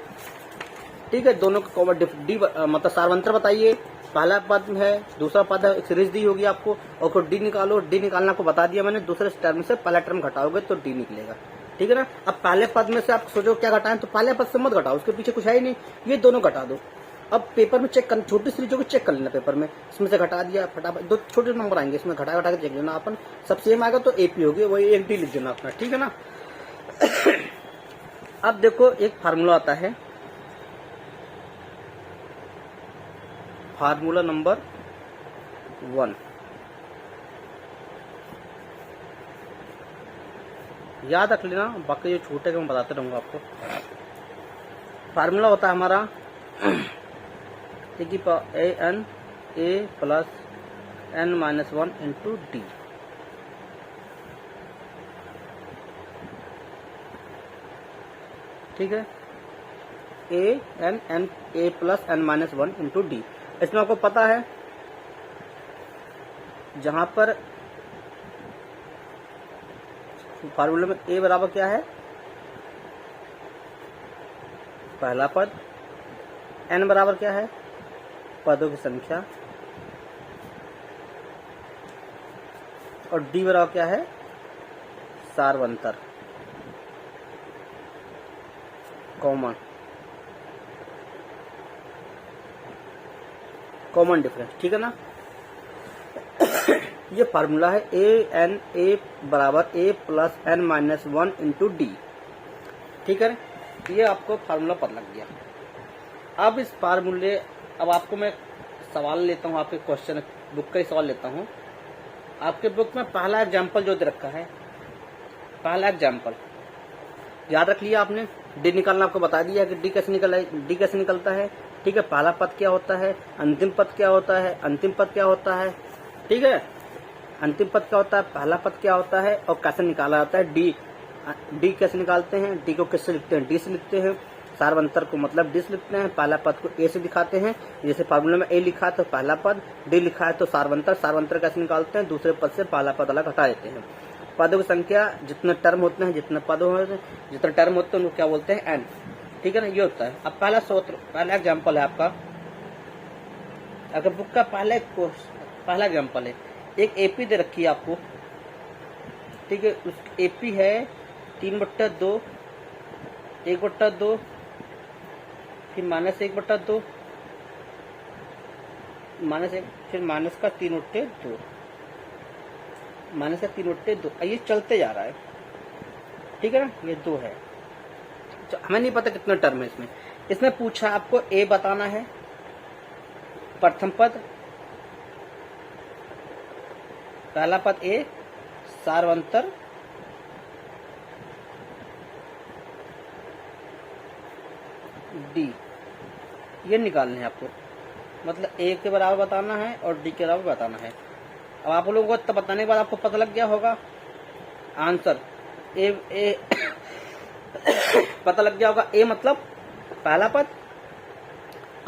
ठीक है, दोनों का डी मतलब सार्वंतर बताइए, पहला पद है, दूसरा पद है, एक सीरीज दी होगी आपको, और फिर डी निकालो। डी निकालना को बता दिया मैंने, दूसरे टर्म से पहला टर्म घटाओगे तो डी निकलेगा, ठीक है ना। अब पहले पद में से आप सोचो क्या घटाएं, तो पहले पद से मत घटाओ, उसके पीछे कुछ है ही नहीं, ये दोनों घटा दो। अब पेपर में चेक कर, छोटी सीरीजों को चेक कर लेना पेपर में, इसमें से घटा दिया फटाफट, 2 छोटे नंबर आएंगे, इसमें घटा के चेक लेना अपन, सब सेम आएगा तो एपी होगी, वही 1 डी लिख देना अपना, ठीक है ना। अब देखो एक फार्मूला आता है, फार्मूला नंबर 1, याद रख लेना, बाकी जो छोटे मैं बताते रहूंगा आपको। फार्मूला होता है हमारा N A plus n-1 into D, ठीक है, ए प्लस n-1 इंटू डी। इसमें आपको पता है, जहां पर फार्मूले में ए बराबर क्या है, पहला पद, एन बराबर क्या है, पदों की संख्या, और डी बराबर क्या है, सार्वंतर कॉमन डिफरेंस। ठीक है ना। ये फार्मूला है ए बराबर A plus N minus 1 into D. ठीक है, ये आपको फार्मूला पता लग गया। अब इस फार्मूले, अब आपको मैं सवाल लेता हूँ, आपके क्वेश्चन बुक का ही सवाल लेता हूँ। आपके बुक में पहला एग्जाम्पल जो दे रखा है, पहला एग्जाम्पल याद रख लिया आपने। डी निकालना आपको बता दिया कि डी कैसे निकलता है। ठीक है, पहला पद क्या होता है, अंतिम पद क्या होता है, अंतिम पद क्या होता है। ठीक है, अंतिम पद क्या होता है, पहला पद क्या होता है, और कैसे निकाला जाता है। डी कैसे निकालते हैं, डी को किससे लिखते हैं, डी से लिखते हैं। सार्वंतर को मतलब डी से लिखते हैं। पहला पद को ए से दिखाते हैं, जैसे फार्मूले में ए लिखा है तो पहला पद, डी लिखा है तो सार्वंतर कैसे निकालते हैं, दूसरे पद से पहला पद अलग हटा देते हैं। पदों की संख्या जितने टर्म होते हैं, जितने पद होते हैं, जितने टर्म होते हैं उनको क्या बोलते हैं, एन। ठीक है ना, ये होता है। अब पहला एग्जाम्पल है आपका, अगर बुक का पहला एग्जाम्पल है, एक एपी दे रखी है आपको। ठीक है, उस एपी है 3/2, 1/2, फिर -1/2, -1, फिर माइनस का 3/2, -3/2। ये चलते जा रहा है। ठीक है ना, ये 2 है। तो हमें नहीं पता कितने टर्म है इसमें। इसमें पूछा आपको ए बताना है, प्रथम पद, पहला पद ए, सार्वंतर, डी, ये निकालने हैं आपको। मतलब ए के बराबर बताना है और डी के बराबर बताना है। अब आप लोगों को तब बताने के बाद आपको पता लग गया होगा आंसर। ए पता लग गया होगा। ए मतलब पहला पद।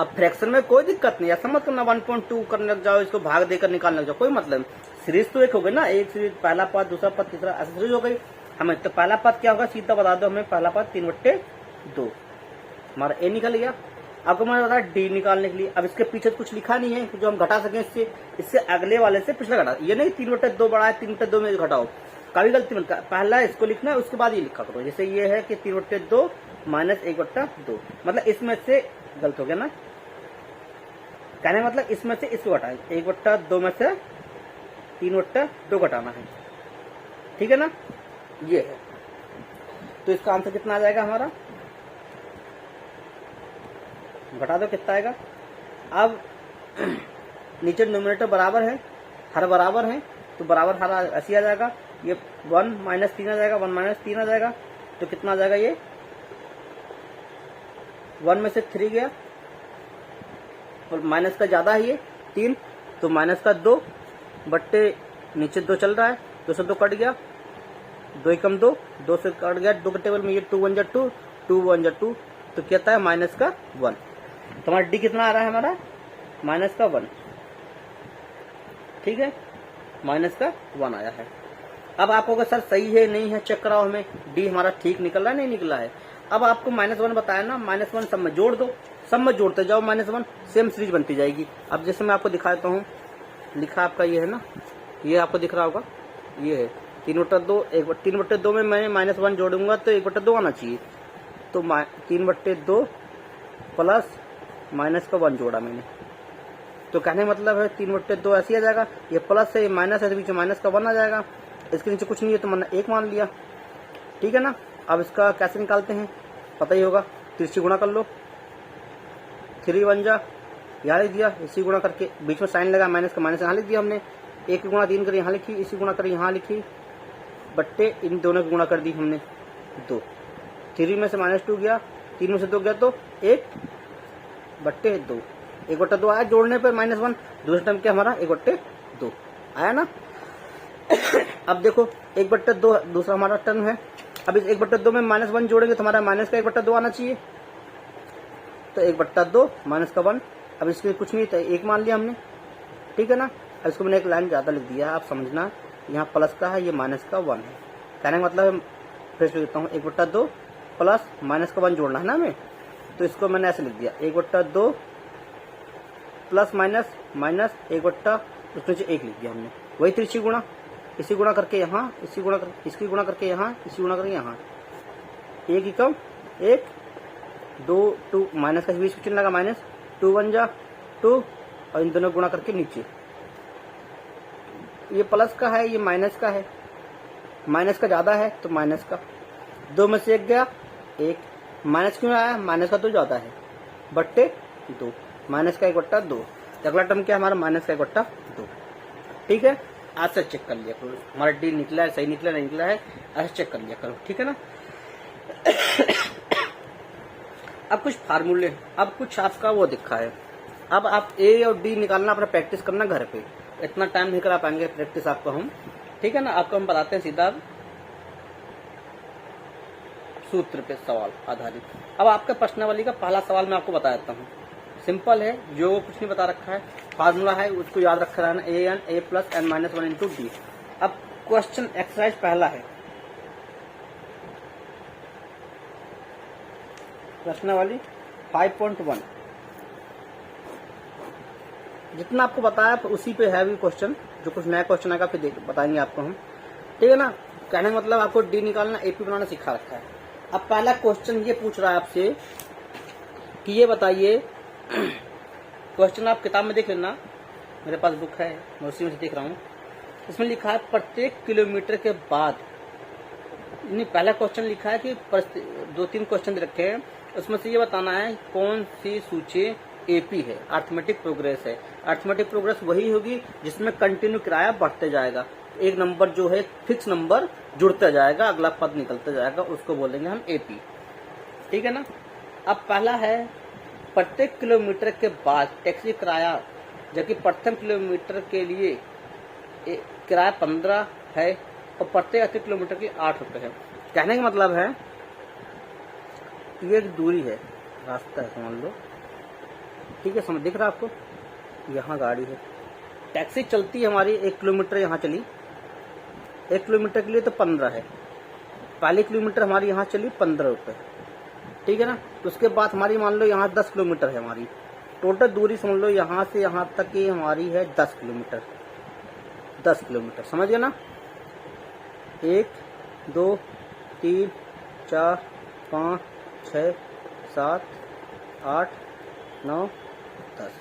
अब फ्रैक्शन में कोई दिक्कत नहीं, ऐसा मत करना 1.2 करने लग जाओ, इसको भाग देकर निकालने लग जाओ, कोई मतलब नहीं। सीरीज तो एक हो गई ना, एक सीरीज, पहला पद, दूसरा पद, तीसरा, ऐसी सीरीज हो गई। हमें तो पहला पद क्या होगा सीधा बता दो हमें। पहला पद 3/2, हमारा ए निकल गया। आपको मैंने बताया डी निकालने के लिए। अब इसके पीछे कुछ लिखा नहीं है जो हम घटा सकें इससे अगले वाले से पिछला घटा। ये नहीं 3/2 बड़ा है 3/2 में घटाओ, कभी गलती मत कर। पहला इसको लिखना है, उसके बाद ये लिखा करो। जैसे ये है कि 3/2 माइनस 1/2, मतलब इसमें से गलत हो गया ना, कहने मतलब इसमें से इसको घटाए, 1/2 में से 3/2 घटाना है। ठीक है ना, ये है। तो इसका आंसर कितना आ जाएगा हमारा, घटा दो कितना आएगा। अब नीचे नोमिनेटर बराबर है, हर बराबर है, तो बराबर हर ऐसी आ जाएगा। ये 1 - 3 आ जाएगा, 1 - 3 आ जाएगा, तो कितना आ जाएगा, ये 1 में से 3 गया, और माइनस का ज्यादा है ये 3, तो माइनस का 2 बट्टे नीचे 2 चल रहा है, 2 से 2 कट गया, 2 एकम 2, 2 से कट गया 2 के टेबल में, ये 2 1 जा 2, 2 1 जा 2, तो कहता है माइनस का 1। तो हमारा डी कितना आ रहा है हमारा, माइनस का 1। ठीक है, माइनस का 1 आया है। अब आपको अगर सर सही है नहीं है चेक कराओ हमें, डी हमारा ठीक निकल रहा है नहीं निकला है। अब आपको -1 बताया ना, -1 सब में जोड़ दो, सब में जोड़ते जाओ -1, सेम सीरीज बनती जाएगी। अब जैसे मैं आपको दिखाता हूँ, लिखा आपका ये है ना, ये आपको दिख रहा होगा, ये है 3/2, 3/2 में मैं -1 जोड़ूंगा तो 1/2 आना चाहिए। तो 3/2 प्लस माइनस का 1 जोड़ा मैंने, तो कहने मतलब है 3/2 ऐसे आ जाएगा, ये प्लस है ये माइनस है, तो बीच में माइनस का 1 आ जाएगा। इसके नीचे कुछ नहीं है तो मैंने 1 मान लिया। ठीक है ना। अब इसका कैसे निकालते हैं पता ही होगा, तिरछी गुणा कर लो, 3 1 जा, यहाँ लिख दिया, इसी गुणा करके बीच में साइन लगा, माइनस का माइनस यहाँ लिख दिया हमने, 1 की गुणा 3 करी यहाँ लिखी, इसी गुणा करी यहाँ लिखी, बट्टे इन दोनों की गुणा कर दी हमने 2। 3 में से -2 गया, 3 में से 2 गया तो 1 बट्टे 2, 1/2 आया जोड़ने पर -1, दूसरा टर्म क्या हमारा 1/2 आया ना। अब देखो 1/2 दूसरा हमारा टर्म है। अब इस 1/2 में -1 जोड़ेंगे तो हमारा माइनस का 1/2 आना चाहिए, तो 1/2 माइनस का 1। अब इसमें कुछ नहीं तो 1 मान लिया हमने। ठीक है ना। अब इसको मैंने एक लाइन ज्यादा लिख दिया है, आप समझना, यहाँ प्लस का है, ये माइनस का 1 है। कहने का मतलब फिर से लिखता हूँ, 1/2 प्लस माइनस का 1 जोड़ना है ना हमें, तो इसको मैंने ऐसे लिख दिया, 1/2 प्लस माइनस माइनस 1/, उसमें से 1 लिख दिया हमने, वही तिरछी गुणा। इसी गुणा करके यहाँ, इसी गुणा कर, इसकी गुणा करके यहाँ, इसी गुणा करके यहाँ, एक ही कम एक, 2 2 माइनस का बीच में चिन्ह लगा, माइनस 2 1 जा 2, और इन दोनों गुणा करके नीचे, ये प्लस का है, ये माइनस का है, माइनस का ज्यादा है तो माइनस का, 2 में से 1 गया 1, माइनस क्यों आया, माइनस का तो ज्यादा है, बट्टे 2, माइनस का 1/2, अगला टर्म क्या है हमारा, माइनस का 1/2। ठीक है, आज से चेक कर लिया करो हमारा डी निकला है, सही निकला नहीं निकला है, ऐसे चेक कर लिया करो, ठीक है ना। अब कुछ फार्मूले, अब कुछ आपका वो दिखा है, अब आप ए और डी निकालना, अपना प्रैक्टिस करना घर पे, इतना टाइम नहीं करा पाएंगे प्रैक्टिस आपको हम, ठीक है ना। आपको हम बताते हैं सीधा सूत्र पे सवाल आधारित। अब आपका प्रश्नावली का पहला सवाल मैं आपको बता देता हूँ, सिंपल है, जो कुछ नहीं बता रखा है, फार्मूला है उसको याद रखा रहना, a plus n minus 1 into D. अब क्वेश्चन एक्सरसाइज पहला है, प्रश्नावली 5.1, जितना आपको बताया उसी पे है भी क्वेश्चन, जो कुछ नया क्वेश्चन आएगा फिर बताएंगे आपको हम, ठीक है ना। कहने का मतलब आपको डी निकालना, एपी बनाना सिखा रखा है। अब पहला क्वेश्चन ये पूछ रहा है आपसे कि ये बताइए, क्वेश्चन आप किताब में देख लेना, मेरे पास बुक है मैं उसी में से देख रहा हूँ, इसमें लिखा है प्रत्येक किलोमीटर के बाद, नहीं पहला क्वेश्चन लिखा है कि 2-3 क्वेश्चन रखे हैं, उसमें से ये बताना है कौन सी सूची एपी है, अर्थमेटिक प्रोग्रेस है। अर्थमेटिक प्रोग्रेस वही होगी जिसमें कंटिन्यू किराया बढ़ते जाएगा, एक नंबर जो है फिक्स नंबर जुड़ता जाएगा, अगला पद निकलता जाएगा, उसको बोलेंगे हम एपी, ठीक है ना। अब पहला है प्रत्येक किलोमीटर के बाद टैक्सी किराया, जबकि प्रथम किलोमीटर के लिए किराया 15 है और प्रत्येक अति किलोमीटर की 8 रुपए है। कहने का मतलब है ये एक दूरी है, रास्ता है समझ लो, ठीक है, समझ दिख रहा है आपको, यहाँ गाड़ी है, टैक्सी चलती है हमारी 1 किलोमीटर यहाँ चली, 1 किलोमीटर के लिए तो 15 है, पहले किलोमीटर हमारी यहाँ चली 15 रुपए, ठीक है ना। तो उसके बाद हमारी मान लो यहाँ 10 किलोमीटर है, हमारी टोटल दूरी समझ लो यहाँ से यहाँ तक की हमारी है 10 किलोमीटर, 10 किलोमीटर समझ गए ना। 1 2 3 4 5 6 7 8 9 10,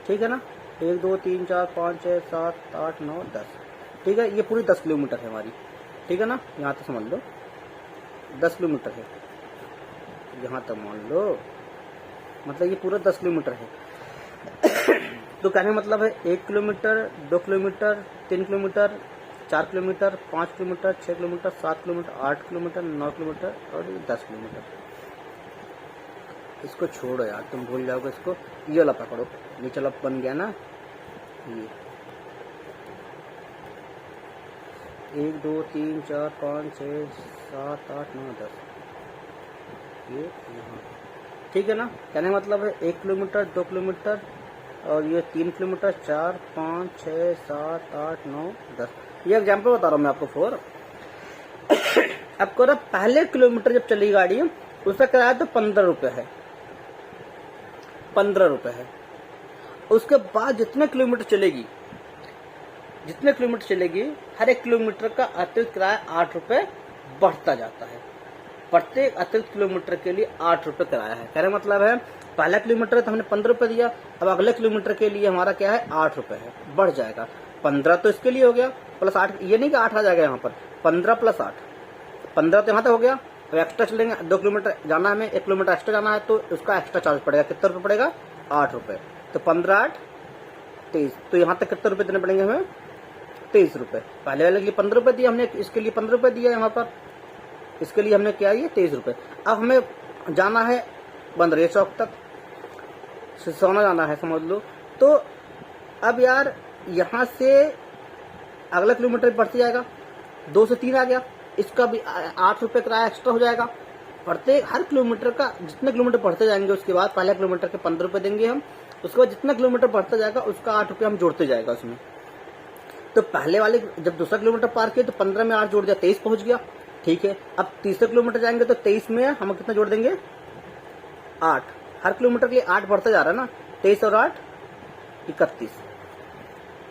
ठीक है ना, 1 2 3 4 5 6 7 8 9 10, ठीक है, ये पूरी 10 किलोमीटर है हमारी, ठीक है ना। यहाँ तक समझ लो 10 किलोमीटर है, यहाँ तक मान लो, मतलब ये पूरा 10 किलोमीटर है। तो कहने का मतलब है 1 kilometre 2 kilometre 3 kilometre 4 kilometre 5 kilometre 6 kilometre 7 kilometre 8 kilometre 9 kilometre और 10 किलोमीटर। इसको छोड़ो यार, तुम भूल जाओगे इसको, ये वाला पकड़ो, नीचे वाला बन गया ना, ये 1 2 3 4 5 6 7 8 9 10, ये यहाँ, ठीक है ना। कहने का मतलब है 1 किलोमीटर 2 किलोमीटर और ये 3 किलोमीटर 4 5 6 7 8 9 10, ये एग्जाम्पल बता रहा हूँ मैं आपको 4। अब करो पहले किलोमीटर जब चली गाड़ी उसका किराया तो 15 रुपये है, 15 रुपये है। उसके बाद जितने किलोमीटर चलेगी, जितने किलोमीटर चलेगी, हर 1 किलोमीटर का अतिरिक्त किराया 8 रुपये बढ़ता जाता है, प्रत्येक अतिरिक्त किलोमीटर के लिए 8 रुपये किराया है। कहने मतलब है पहला किलोमीटर तो हमने 15 रुपये दिया, अब अगले किलोमीटर के लिए हमारा क्या है 8 रुपये है, बढ़ जाएगा। 15 तो इसके लिए हो गया प्लस 8, ये नहीं कि 8 आ जाएगा यहाँ पर, 15 प्लस 8, 15 तो यहाँ तक हो गया। अब एक्स्ट्रा चलेंगे, 2 किलोमीटर जाना है हमें, 1 किलोमीटर एक्स्ट्रा जाना है तो उसका एक्स्ट्रा चार्ज पड़ेगा, कितना रुपये पड़ेगा 8 रुपये, तो 15 8 23, तो यहाँ तक कितने रुपये देने पड़ेंगे हमें 23 रुपये। पहले वाले के लिए 15 रुपये दिया हमने, इसके लिए 15 रुपये दिया यहाँ पर, इसके लिए हमने क्या ये 23 रुपये। अब हमें जाना है बंदरिया चौक तक, सिसोना जाना है समझ लो। तो अब यार यहाँ से अगला किलोमीटर बढ़ते जाएगा, 2 से 3 आ गया, इसका भी 8 रुपये किराया एक्स्ट्रा हो जाएगा। प्रत्येक हर किलोमीटर का जितने किलोमीटर बढ़ते जाएंगे उसके बाद पहले किलोमीटर के 15 रुपये देंगे हम, उसके बाद जितना किलोमीटर बढ़ता जाएगा उसका 8 रुपये हम जोड़ते जाएगा उसमें। तो पहले वाले जब दूसरा किलोमीटर पार किया तो 15 में 8 जोड़ दिया, 23 पहुंच गया, ठीक है। अब तीसरे किलोमीटर जाएंगे तो 23 में हम कितना जोड़ देंगे 8, हर किलोमीटर के लिए 8 बढ़ता जा रहा है ना, 23 और 8 31,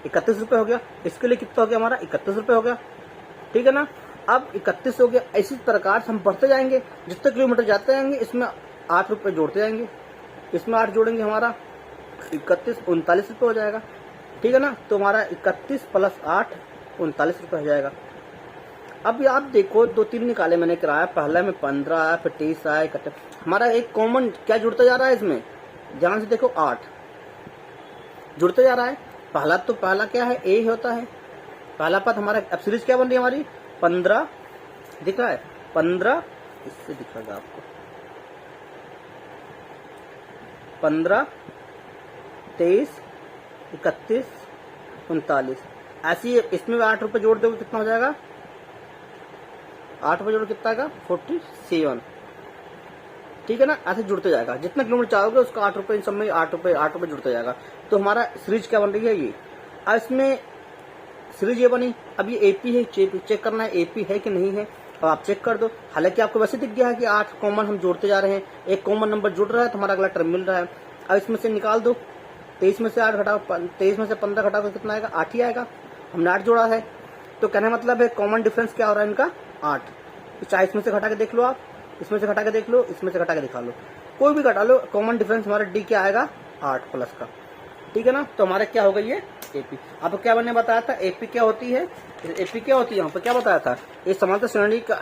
31 रुपये हो गया। इसके लिए कितना हो गया हमारा 31 रुपये हो गया, ठीक है ना। अब 31 हो गया। इसी प्रकार से हम बढ़ते जाएंगे, जितने किलोमीटर जाते जाएंगे इसमें 8 रुपये जोड़ते जाएंगे, इसमें 8 जोड़ेंगे, हमारा 31 39 रुपये हो जाएगा, ठीक है ना। तो हमारा 31 + 8 39 रुपये हो जाएगा। अब आप देखो 2-3 निकाले मैंने किराया, पहला में 15 आया, फिर 23 आया, 31। हमारा एक कॉमन क्या जुड़ता जा रहा है इसमें, ध्यान से देखो 8 जुड़ते जा रहा है। पहला क्या है, ए होता है पहला पद हमारा। अब सीरीज क्या बन रही है हमारी, 15 दिख रहा है, 15 इससे दिख रहा है आपको, 15 23 31 39। ऐसी इसमें 8 रुपये जोड़ दोगे कितना हो जाएगा, 8 रुपये जोड़ कितना आएगा 47, ठीक है ना। ऐसे जुड़ते जाएगा, जितना किलोमीटर चाहोगे उसका 8 रुपये, इन सब में 8 रुपये जुड़ते जाएगा। तो हमारा सीरीज क्या बन रही है ये। अब इसमें सीरीज ये बनी। अब ये एपी है, चेक करना है एपी है कि नहीं है। अब आप चेक कर दो। हालांकि आपको वैसे दिख गया है कि 8 कॉमन हम जोड़ते जा रहे हैं, एक कॉमन नंबर जुड़ रहा है तो हमारा अगला टर्म मिल रहा है। अब इसमें से निकाल दो, 23 में से 8 घटाओ, 23 में से 15 घटाओ तो कितना आएगा, 8 ही आएगा। हमने 8 जोड़ा है, तो कहने का मतलब है कॉमन डिफरेंस क्या हो रहा है इनका, 8। चाहे इसमें से घटा के देख लो आप, इसमें से घटा के देख लो, इसमें से घटा के दिखा लो, कोई भी घटा लो, कॉमन डिफरेंस हमारा डी क्या आएगा 8 प्लस का, ठीक है ना। तो हमारा क्या हो गई ये एपी। आपको क्या मैंने बताया था एपी क्या होती है, एपी क्या होती है यहाँ पर क्या बताया था, ये समांतर श्रेणी का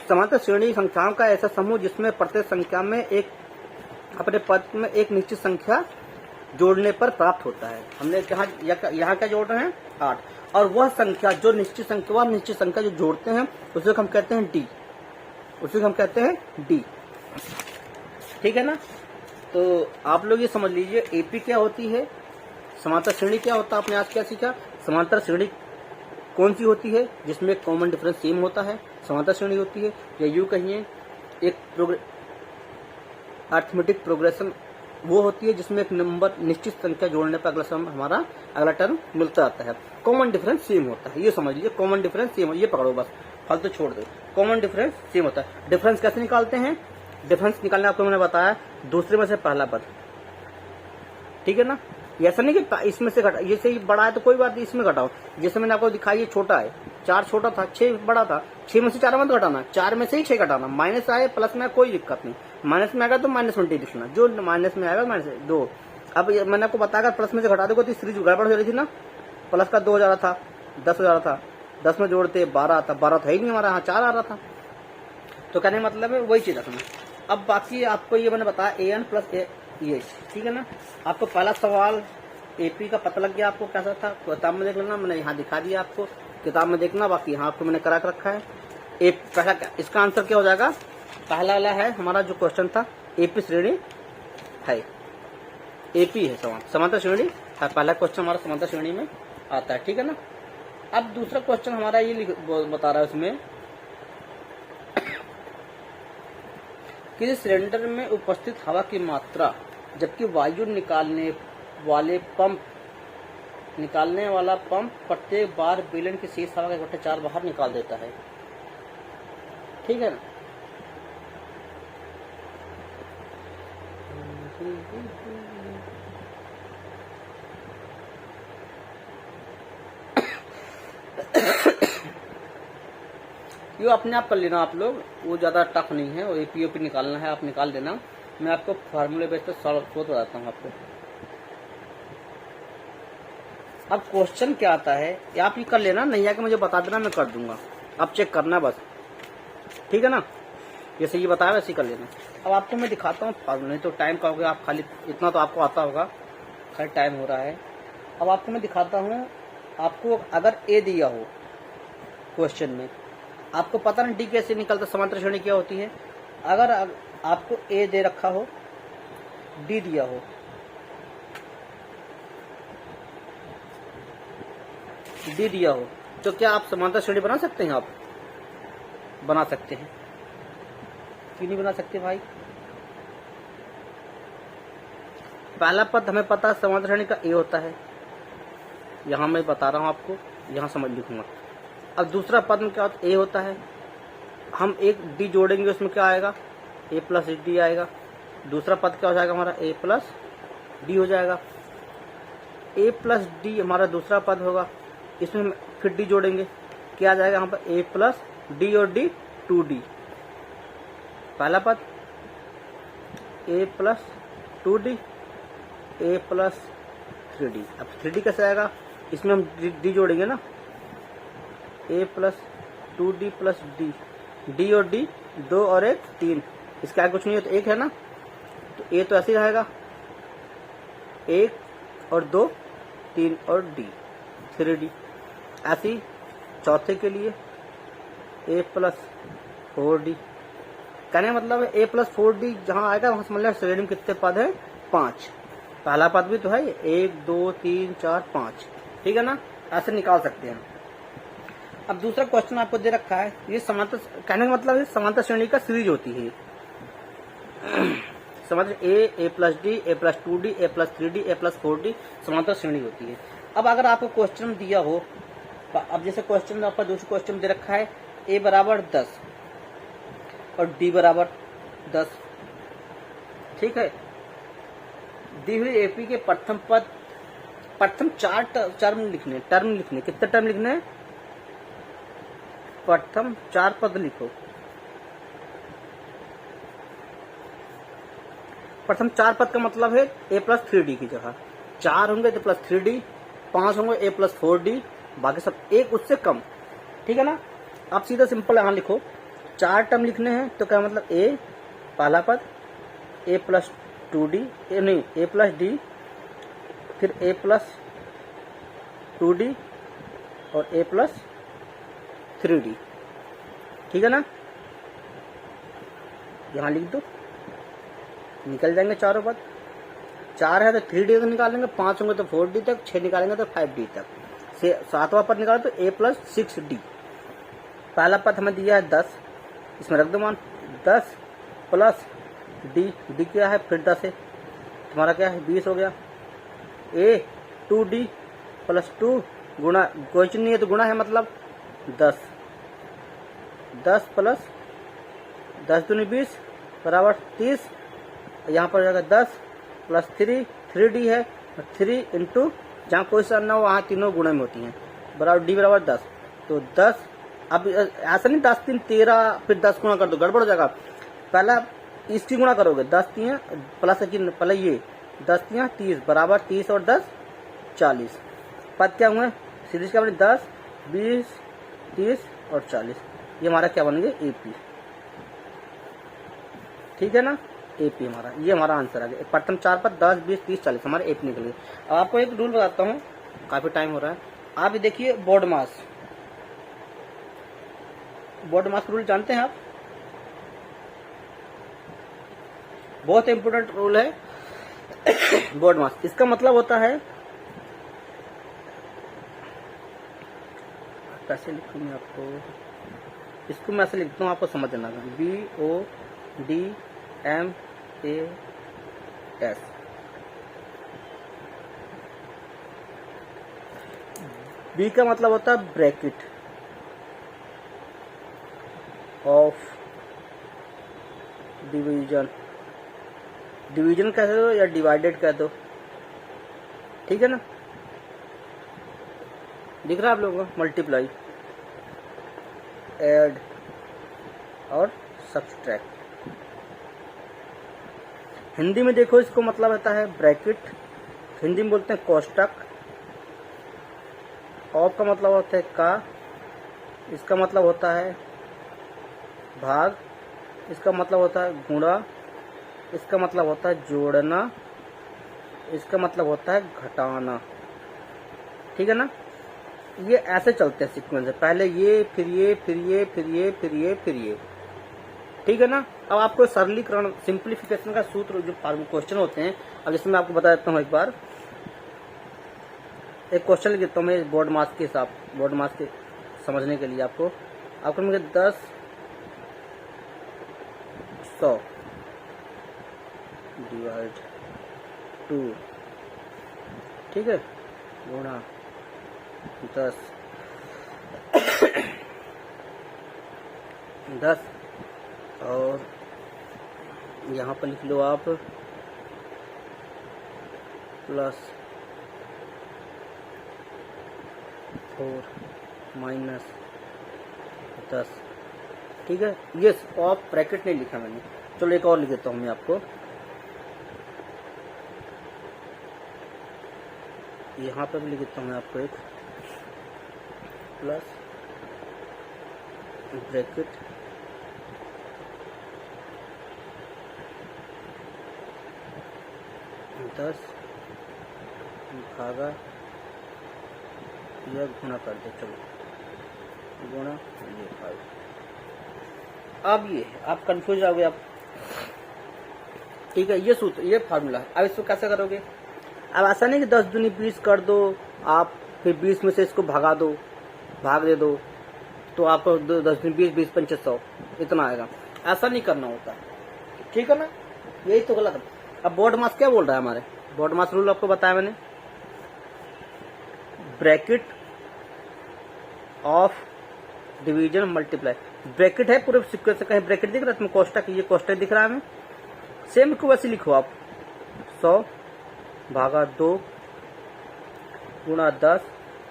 समांतर श्रेणी संख्याओं का ऐसा समूह जिसमें प्रत्येक संख्या में एक अपने पद में एक निश्चित संख्या जोड़ने पर प्राप्त होता है। हमने यहाँ क्या जोड़ रहे हैं 8, और वह संख्या जो निश्चित संख्या जो जोड़ते हैं उसे हम कहते हैं डी, ठीक है ना। तो आप लोग ये समझ लीजिए एपी क्या होती है, समांतर श्रेणी क्या होता है, आपने आज क्या सीखा। समांतर श्रेणी कौन सी होती है, जिसमें कॉमन डिफरेंस सेम होता है, समांतर श्रेणी होती है। या यूं कहिए एक अर्थमेटिक प्रोग्रेशन वो होती है जिसमें एक नंबर निश्चित संख्या जोड़ने पर हमारा अगला टर्म मिलता आता है। कॉमन डिफरेंस सेम होता है, ये समझ लीजिए कॉमन डिफरेंस सेम, ये पकड़ो बस, फालतू तो छोड़ दो। कॉमन डिफरेंस सेम होता है। डिफरेंस कैसे निकालते हैं, डिफरेंस निकालने आपको मैंने बताया दूसरे में से पहला पद, ठीक है ना। ऐसा नहीं कि इसमें से घटा, ये से बड़ा है तो कोई बात नहीं इसमें घटाओ। जैसे मैंने आपको दिखाई ये छोटा है, 4 छोटा था, 6 बड़ा था, 6 में से 4 मत घटाना, 4 में से ही 6 घटाना। माइनस आए प्लस में कोई दिक्कत नहीं, माइनस में आएगा तो -20 लिखना, जो माइनस में आएगा -2। अब मैंने आपको बताया प्लस में से घटा दोगे तो सीरीज गड़बड़ हो रही थी ना, प्लस का 2 हो जा रहा था, 10 हो जा रहा था, 10 में जोड़ते 12 आता, 12 था ही नहीं हमारा, यहाँ 4 आ रहा था। तो कहने का मतलब है वही चीज रखना। अब बाकी आपको ये मैंने बताया an + ये, ठीक है ना। आपको पहला सवाल एपी का पता लग गया, आपको कैसा था किताब में देख लेना, मैंने यहाँ दिखा दिया आपको, किताब में देखना, बाकी यहाँ आपको मैंने करा के रखा है। पहला इसका आंसर क्या हो जाएगा, पहला वाला है हमारा जो क्वेश्चन था एपी श्रेणी है, एपी है समांतर श्रेणी है, पहला क्वेश्चन हमारा समांतर श्रेणी में आता है, ठीक है ना। अब दूसरा क्वेश्चन हमारा ये बता रहा है उसमें किसी सिलेंडर में उपस्थित हवा की मात्रा जबकि वायु निकालने वाला पंप प्रत्येक बार बेलन की शेष हवा का 1/4 बाहर निकाल देता है, ठीक है ना। ये अपने आप कर लेना आप लोग, वो ज्यादा टफ नहीं है, और एपीओपी निकालना है आप निकाल देना। मैं आपको फार्मूले बेस पर सॉल्व बताता हूँ आपको। अब क्वेश्चन क्या आता है आप ये कर लेना, नहीं आके मुझे बता देना, मैं कर दूंगा, आप चेक करना बस, ठीक है ना। जैसे ये बताया वैसे ही कर लेना। अब आपको मैं दिखाता हूँ फार्मूला, नहीं तो टाइम का होगा, आप खाली इतना तो आपको आता होगा, खाली टाइम हो रहा है। अब आपको मैं दिखाता हूँ, आपको अगर ए दिया हो क्वेश्चन में, आपको पता नहीं डी कैसे निकलता, समांतर श्रेणी क्या होती है। अगर आपको ए दे रखा हो, डी दिया हो, डी दिया हो, तो क्या आप समांतर श्रेणी बना सकते हैं, आप बना सकते हैं, क्यों नहीं बना सकते भाई। पहला पद हमें पता है समांतर श्रेणी का ए होता है, यहां मैं बता रहा हूं आपको, यहां समझ लिखूंगा। अब दूसरा पद में क्या होता है, ए होता है, हम एक डी जोड़ेंगे उसमें क्या आएगा, ए प्लस डी आएगा। दूसरा पद क्या हो जाएगा हमारा, ए प्लस डी हो जाएगा, ए प्लस डी हमारा दूसरा पद होगा, इसमें हम फिर डी जोड़ेंगे, क्या आ जाएगा यहाँ पर ए प्लस डी और डी 2d, पहला पद ए plus 2d A plus 3d। अब 3d कैसे आएगा, इसमें हम डी जोड़ेंगे ना, A plus 2d plus D, D और डी 2 और 1 3, इसके आगे कुछ नहीं है तो 1 है ना, तो ए तो ऐसे ही रहेगा 1 और 2 3 और डी 3d। ऐसे ही चौथे के लिए ए प्लस 4d, कहने का मतलब है ए प्लस 4d जहां आएगा वहां समझ लिया श्रेणी में कितने पद है 5, पहला पद भी तो है 1 2 3 4 5, ठीक है ना, ऐसे निकाल सकते हैं। अब दूसरा क्वेश्चन आपको दे रखा है, ये समांतर, कहने का मतलब है समांतर श्रेणी का सीरीज होती है समझ, A plus D A plus 2d A plus 3d A plus 4d समांतर श्रेणी होती है। अब अगर आपको क्वेश्चन दिया हो, अब जैसे क्वेश्चन में आपका दूसरा क्वेश्चन दे रखा है ए बराबर 10 और डी बराबर 10, ठीक है, दी हुई एपी के प्रथम पद, प्रथम 4 टर्म लिखने, कितने टर्म लिखने हैं, प्रथम 4 पद लिखो, प्रथम 4 पद का मतलब है ए प्लस 3d की जगह 4 होंगे तो प्लस 3d, 5 होंगे ए प्लस 4d, बाकी सब एक उससे कम, ठीक है ना। आप सीधा सिंपल यहाँ लिखो, 4 टर्म लिखने हैं तो क्या मतलब ए पहला पद ए प्लस 2d नहीं ए प्लस डी, फिर ए प्लस 2d और ए प्लस 3d, ठीक है ना, यहाँ लिख दो, निकल जाएंगे चारों पद, 4 है तो 3d तक निकालेंगे, 5 होंगे तो 4d तक, 6 निकालेंगे तो 5d तक, से 7वां पद निकाले तो ए प्लस 6d। पहला पद हमें दिया है 10, इसमें रख दो मान 10 प्लस डी क्या है फिर 10 है, तुम्हारा क्या है 20 हो गया, ए 2d प्लस 2 गुणा, क्वेश्चन नहीं है तो गुणा है मतलब 10 प्लस 10 दूनी 20 बराबर 30, यहाँ पर जाएगा 10 प्लस 3d है, 3 इंटू जहाँ कोई सा ना हो वहाँ तीनों गुणे में होती हैं, बराबर डी बराबर 10, तो 10, अब ऐसा नहीं 10 3 13 फिर 10 गुणा कर दो, गड़बड़ हो जाएगा, पहला इसकी गुणा करोगे 10 3 प्लस पहले ये 10 3 30 बराबर 30 और 10 40, पद क्या हुए सीरीज क्या बने 10 20 30 और 40, ये हमारा क्या बनेंगे एपी, ठीक है ना, एपी हमारा, ये हमारा आंसर आ गया, प्रथम 4 पद 10 20 30 40 हमारे एपी निकल गए। अब आपको एक रूल बताता हूँ, काफी टाइम हो रहा है, आप देखिए बोर्ड मास रूल जानते हैं आप, बहुत इंपोर्टेंट रूल है बोर्ड मास, इसका मतलब होता है, कैसे लिखूं मैं आपको, इसको मैं ऐसे लिखता हूँ आपको समझ लेना, BODMAS, बी का मतलब होता है ब्रैकेट ऑफ डिवीजन कह दो या डिवाइडेड कह दो, ठीक है ना, दिख रहा है आप लोगों को, मल्टीप्लाई ऐड और सब्सट्रैक्ट। हिंदी में देखो इसको मतलब होता है ब्रैकेट, हिंदी में बोलते हैं कोष्टक, ऑफ का मतलब होता है का, इसका मतलब होता है भाग, इसका मतलब होता है गुणा, इसका मतलब होता है जोड़ना, इसका मतलब होता है घटाना, ठीक है ना, ये ऐसे चलते हैं सीक्वेंस से, पहले ये फिर ये फिर ये फिर ये फिर ये फिर ये, ठीक है ना। अब आपको सरलीकरण सिंप्लीफिकेशन का सूत्र जो क्वेश्चन होते हैं, अब जैसे मैं आपको बता देता हूँ, एक बार एक क्वेश्चन लिख देता हूँ मैं बोर्ड मास के हिसाब, बोर्ड मास के समझने के लिए आपको मुझे 10 100 डिवाइड 2, ठीक है, गुणा 10 और यहाँ पर लिख लो आप प्लस 4 माइनस 10। ठीक है, ये ऑफ ब्रैकेट नहीं लिखा मैंने, चलो एक और लिख देता हूँ मैं आपको। यहाँ पे भी लिख देता हूँ मैं आपको एक प्लस ब्रैकेट दस भागा या गुणा कर दे, चलो गुणा ये 5। अब ये आप कंफ्यूज हो गए आप, ठीक है, ये सूत्र ये फार्मूला है। अब इसको कैसे करोगे? अब ऐसा नहीं कि 10 दूनी 20 कर दो आप, फिर 20 में से इसको भगा दो, भाग दे दो, तो आपको 10 दूनी 20, 20 पंचे 100 इतना आएगा। ऐसा नहीं करना होता, ठीक है ना, यही तो गलत है। अब बोर्ड मास क्या बोल रहा है हमारे, बोर्ड मास रूल आपको बताया मैंने, bracket of division multiply, bracket है पूरे सिक्वेंस से, कहीं ब्रैकेट दिख रहा है तुम्हें, कोष्टक, ये कोष्टक दिख रहा है हमें, सेम को वैसे लिखो आप, 100 भागा 2 गुणा 10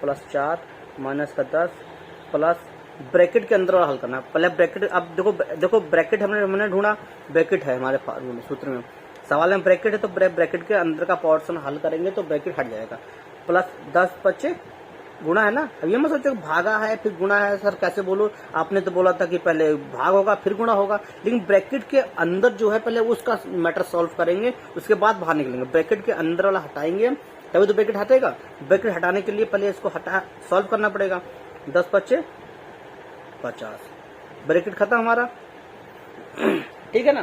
प्लस 4 माइनस का 10 प्लस ब्रैकेट के अंदर हल करना। पहले ब्रैकेट, अब देखो ब्रैकेट हमने ढूंढा, ब्रैकेट है हमारे सूत्र में, सवाल में ब्रैकेट है, तो ब्रैकेट के अंदर का पोर्शन हल करेंगे तो ब्रैकेट हट जाएगा। प्लस 10 बच्चे गुणा है ना। अब ये मत सोचो भागा है फिर गुणा है, सर कैसे बोलो, आपने तो बोला था कि पहले भाग होगा फिर गुणा होगा, लेकिन ब्रैकेट के अंदर जो है पहले उसका मैटर सॉल्व करेंगे, उसके बाद बाहर निकलेंगे। ब्रैकेट के अंदर वाला हटाएंगे तभी तो ब्रैकेट हटेगा। ब्रैकेट हटाने के लिए पहले इसको सॉल्व करना पड़ेगा। 10 बच्चे 50, ब्रैकेट खत्म हमारा, ठीक है ना,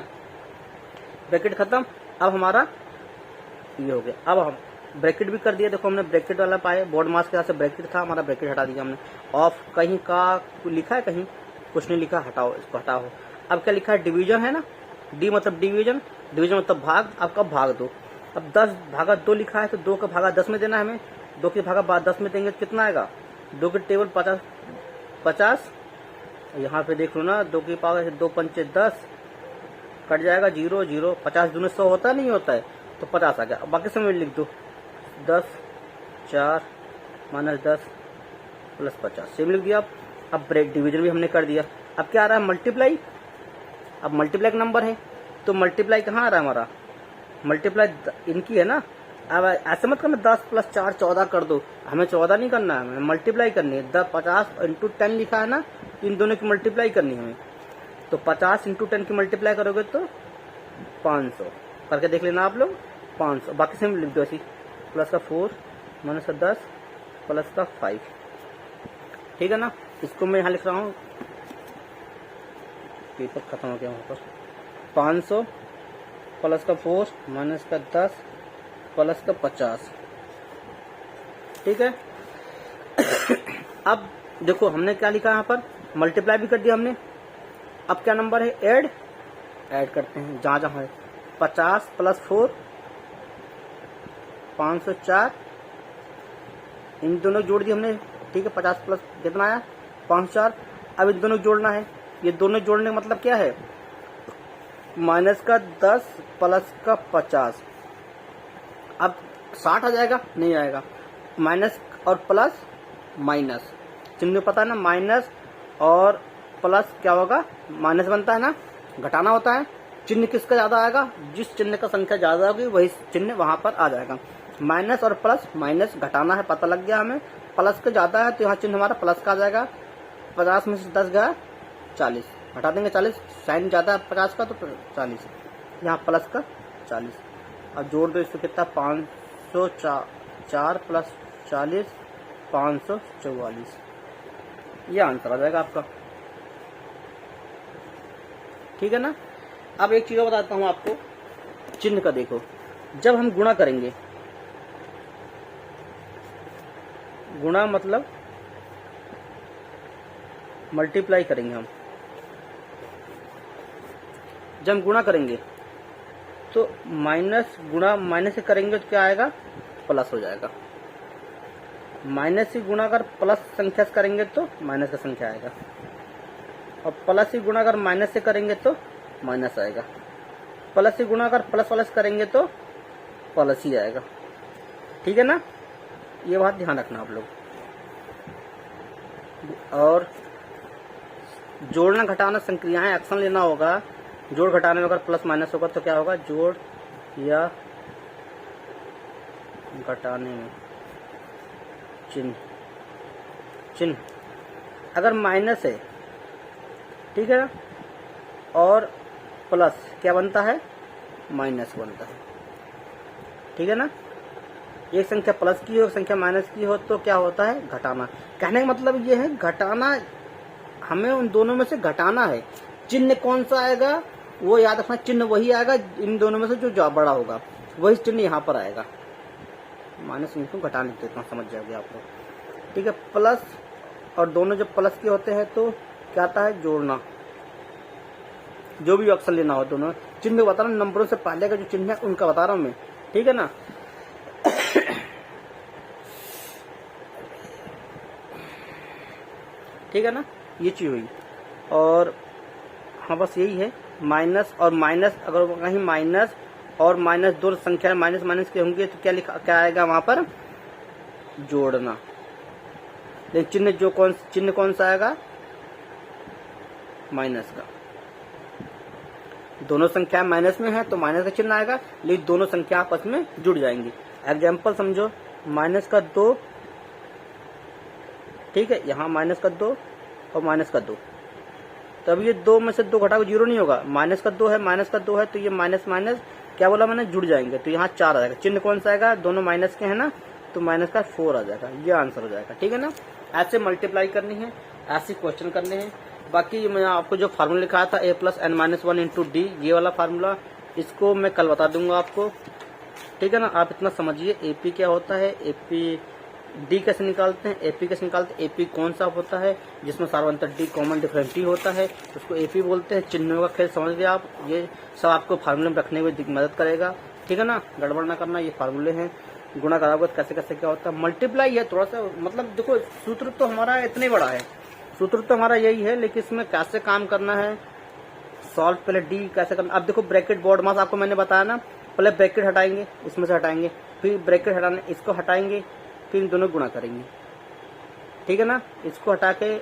ब्रैकेट खत्म। अब हमारा ये हो गया। अब हम ब्रैकेट भी कर दिया, देखो हमने ब्रैकेट वाला पाए, बोर्ड मास के साथ से ब्रैकेट था हमारा, ब्रैकेट हटा दिया हमने। ऑफ कहीं का लिखा है, कहीं कुछ नहीं लिखा, हटाओ इसको, हटाओ। अब क्या लिखा है, डिवीजन है ना, डी मतलब डिवीजन, डिवीजन मतलब भाग। अब कब भाग दो, अब 10 भागा 2 लिखा है तो 2 का भागा 10 में देना है हमें, 2 के भागा 10 में देंगे तो कितना आएगा, 2 के टेबल 50, यहाँ पे देख लो ना, 2 की पावर 2 पंचे 10 कट जाएगा, 0 0, 50 दूनी 100 होता नहीं होता है, तो 50 आ गया। अब बाकी समय लिख दो, 10 4 माइनस 10 प्लस 50, सेम लिख दिया। अब ब्रेक डिवीजन भी हमने कर दिया। अब क्या आ रहा है, मल्टीप्लाई। अब मल्टीप्लाई का नंबर है तो मल्टीप्लाई कहाँ आ रहा है हमारा, मल्टीप्लाई इनकी है ना। अब ऐसे मत करना 10 प्लस 4 14 कर दो, हमें 14 नहीं करना है, हमें मल्टीप्लाई करनी है। 50 इंटू 10 लिखा है ना, इन दोनों की मल्टीप्लाई करनी है हमें, तो 50 इंटू 10 की मल्टीप्लाई करोगे तो 500 करके देख लेना आप लोग, 500। बाकी से लिख दो ऐसी, प्लस का 4 माइनस का 10 प्लस का 5, ठीक है ना। इसको मैं यहाँ लिख रहा हूँ, पेपर खत्म हो गया वहाँ पर, 500 प्लस का 4 माइनस का 10 प्लस का 50, ठीक है। अब देखो हमने क्या लिखा यहाँ पर, मल्टीप्लाई भी कर दिया हमने। अब क्या नंबर है, ऐड करते हैं जहाँ जहाँ है। 50 प्लस 4 504, इन दोनों जोड़ दिए हमने, ठीक है। 50 प्लस कितना आया 504। अब इन दोनों जोड़ना है, ये दोनों जोड़ने का मतलब क्या है, माइनस का 10 प्लस का 50। अब 60 आ जाएगा, नहीं आएगा, माइनस और प्लस माइनस, चिन्ह पता है ना, माइनस और प्लस क्या होगा, माइनस बनता है ना, घटाना होता है। चिन्ह किसका ज्यादा आएगा, जिस चिन्ह का संख्या ज्यादा होगी वही चिन्ह वहां पर आ जाएगा। माइनस और प्लस, माइनस घटाना है, पता लग गया हमें, प्लस का ज्यादा है तो यहाँ चिन्ह हमारा प्लस का आ जाएगा। 50 में से 10 गया 40, हटा देंगे 40, साइन ज्यादा है 50 का तो 40, यहाँ प्लस का 40। अब जोड़ दो इसको, कितना 504 प्लस 40 544, ये आंसर आ जाएगा आपका, ठीक है ना। अब एक चीज बताता हूं आपको, चिन्ह का देखो, जब हम गुणा करेंगे, गुणा मतलब मल्टीप्लाई करेंगे हम, जब हम गुणा करेंगे तो माइनस गुणा माइनस से करेंगे तो क्या आएगा, प्लस हो जाएगा। माइनस से गुणा अगर प्लस संख्या से करेंगे तो माइनस का संख्या आएगा, और प्लस से गुणा अगर माइनस से करेंगे तो माइनस आएगा। प्लस से गुणा अगर प्लस वाला से करेंगे तो प्लस ही आएगा, ठीक है ना। ये बात ध्यान रखना आप लोग। और जोड़ना घटाना संक्रियाएं एक्शन लेना होगा। जोड़ घटाने में अगर प्लस माइनस होगा तो क्या होगा, जोड़ या घटाने में चिन्ह अगर माइनस है, ठीक है ना, और प्लस क्या बनता है, माइनस बनता है, ठीक है ना। एक संख्या प्लस की हो, एक संख्या माइनस की हो तो क्या होता है, घटाना। कहने का मतलब ये है घटाना, हमें उन दोनों में से घटाना है। चिन्ह कौन सा आएगा वो याद रखना, चिन्ह वही आएगा इन दोनों में से जो बड़ा होगा, वही चिन्ह यहाँ पर आएगा। माइनस इनको घटाने देता हूँ, समझ जाओगे आप लोग, ठीक है। प्लस और दोनों जब प्लस के होते हैं तो क्या आता है, जोड़ना। जो भी अक्सर लेना हो दोनों चिन्ह बता रहा हूँ, नंबरों से पहले का जो चिन्ह है उनका बता रहा हूँ मैं, ठीक है ना। ठीक है ना, ये चीज हुई। और हाँ बस यही है, माइनस और माइनस, अगर कहीं माइनस और माइनस दो संख्या माइनस माइनस के होंगे तो क्या आएगा वहां पर, जोड़ना। लेकिन चिन्ह कौन सा आएगा, माइनस का। दोनों संख्या माइनस में है तो माइनस का चिन्ह आएगा, लेकिन दोनों संख्या आपस में जुड़ जाएंगी। एग्जाम्पल समझो, -2, ठीक है, यहाँ -2 और -2, तब ये 2 में से 2 घटा 0 नहीं होगा। -2 है तो ये माइनस माइनस क्या बोला मैंने, जुड़ जाएंगे, तो यहाँ 4 आ जाएगा। चिन्ह कौन सा आएगा, दोनों माइनस के है ना, तो माइनस का 4 आ जाएगा, ये आंसर हो जाएगा, ठीक है ना। ऐसे मल्टीप्लाई करनी है, ऐसे क्वेश्चन करने हैं। बाकी मैं आपको जो फार्मूला लिखाया था a+n-1 इंटू डी, ये वाला फार्मूला, इसको मैं कल बता दूंगा आपको, ठीक है ना। आप इतना समझिए एपी क्या होता है, एपी डी कैसे निकालते हैं, एपी कैसे निकालते हैं, एपी कौन सा होता है जिसमें सार्वंतर डी कॉमन डिफरेंट डी होता है, उसको एपी बोलते हैं। चिन्हों का खेल समझ गए आप, ये सब आपको फार्मूले में रखने में मदद करेगा, ठीक है ना। गड़बड़ ना करना, ये फार्मूले हैं। गुणा कराओगे कैसे कैसे क्या होता है, मल्टीप्लाई है थोड़ा सा, मतलब देखो सूत्र तो हमारा इतने बड़ा है, सूत्र तो हमारा यही है, लेकिन इसमें कैसे काम करना है, सॉल्व पहले डी कैसे करना। अब देखो ब्रैकेट बोर्ड मास आपको मैंने बताया ना, पहले ब्रैकेट हटाएंगे, इसमें से हटाएंगे, फिर ब्रैकेट हटाने इसको हटाएंगे, फिर इन दोनों गुणा करेंगे, ठीक है ना। इसको हटा के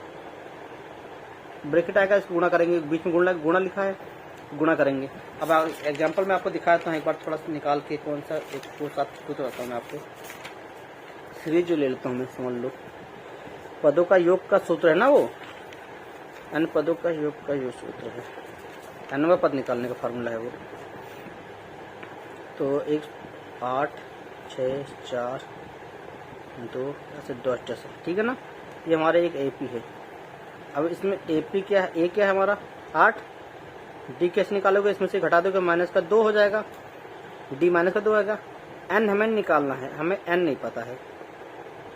ब्रैकेट आएगा, इसको गुणा करेंगे, बीच में गुणा लिखा है, गुणा करेंगे। अब एग्जांपल में आपको दिखाता हूँ एक बार, थोड़ा सा निकाल के कौन सा एक को साथ सूत्र बताता हूँ मैं आपको। सीरीज जो ले लेता हूँ मैं, समझ लो, पदों का योग का सूत्र है ना वो, n पदों का योग सूत्र है, nवां पद निकालने का फार्मूला है वो। तो 1 8 6 4 2 ऐसे 2 जैसे, ठीक है ना। ये हमारे एक एपी है। अब इसमें एपी क्या है, ए क्या है हमारा 8, डी कैसे निकालोगे, इसमें से घटा दोगे -2 हो जाएगा, डी -2 आएगा। एन हमें निकालना है, हमें एन नहीं पता है,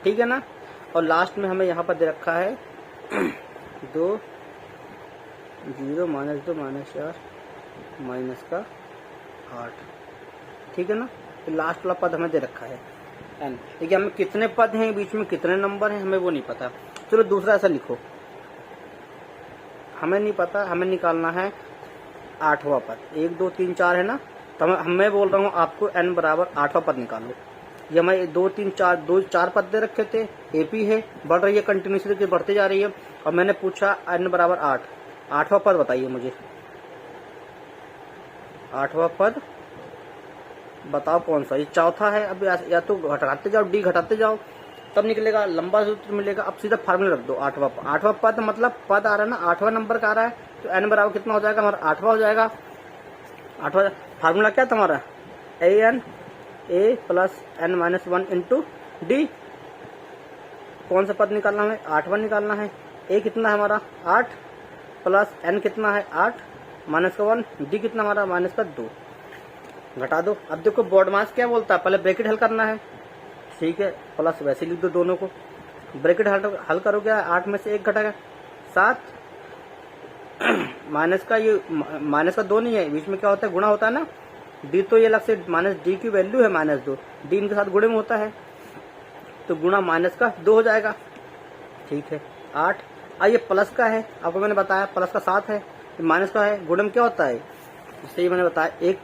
ठीक है ना। और लास्ट में हमें यहाँ पर दे रखा है 2 0 -2 -4 -8, ठीक है ना। तो लास्ट वाला पद हमें दे रखा है एन। देखिए हमें कितने पद हैं, बीच में कितने नंबर हैं, हमें वो नहीं पता। चलो दूसरा ऐसा लिखो, हमें नहीं पता, हमें निकालना है 8वां पद, 1 2 3 4 है ना, तो मैं बोल रहा हूँ आपको n बराबर 8वां पद निकालो। ये हमें 2 3 4 4 पद दे रखे थे, एपी है, बढ़ रही है कंटिन्यूसली, बढ़ते जा रही है। और मैंने पूछा n बराबर 8, 8वां पद बताइए मुझे, 8वां पद बताओ कौन सा, ये चौथा है। अब या तो घटाते जाओ, डी घटाते जाओ, तब निकलेगा, लंबा सूत्र मिलेगा। अब सीधा फार्मूला रख दो, 8वां पद मतलब पद आ रहा है ना, 8वां नंबर का आ रहा है, तो n बराबर कितना हो जाएगा हमारा, 8वां हो जाएगा। 8वां फार्मूला क्या तुम्हारा, a+n-1 इंटू डी। कौन सा पद निकालना है, 8वां निकालना है। a कितना है हमारा 8 प्लस n कितना है 8 -1, डी कितना हमारा -2, घटा दो। अब देखो बोर्ड मास क्या बोलता है, पहले ब्रैकेट हल करना है, ठीक है, प्लस वैसे लिख दो दोनों को, ब्रैकेट हल करोगे 8 में से 1 घटेगा 7, माइनस का ये -2 नहीं है, बीच में क्या होता है, गुणा होता है ना, डी तो ये अलग से डी की वैल्यू है -2, डी इनके साथ गुणे में होता है, तो गुणा -2 हो जाएगा, ठीक है 8। ये प्लस का है, आपको मैंने बताया प्लस का 7 है, माइनस का है, गुणम क्या होता है, इससे मैंने बताया 1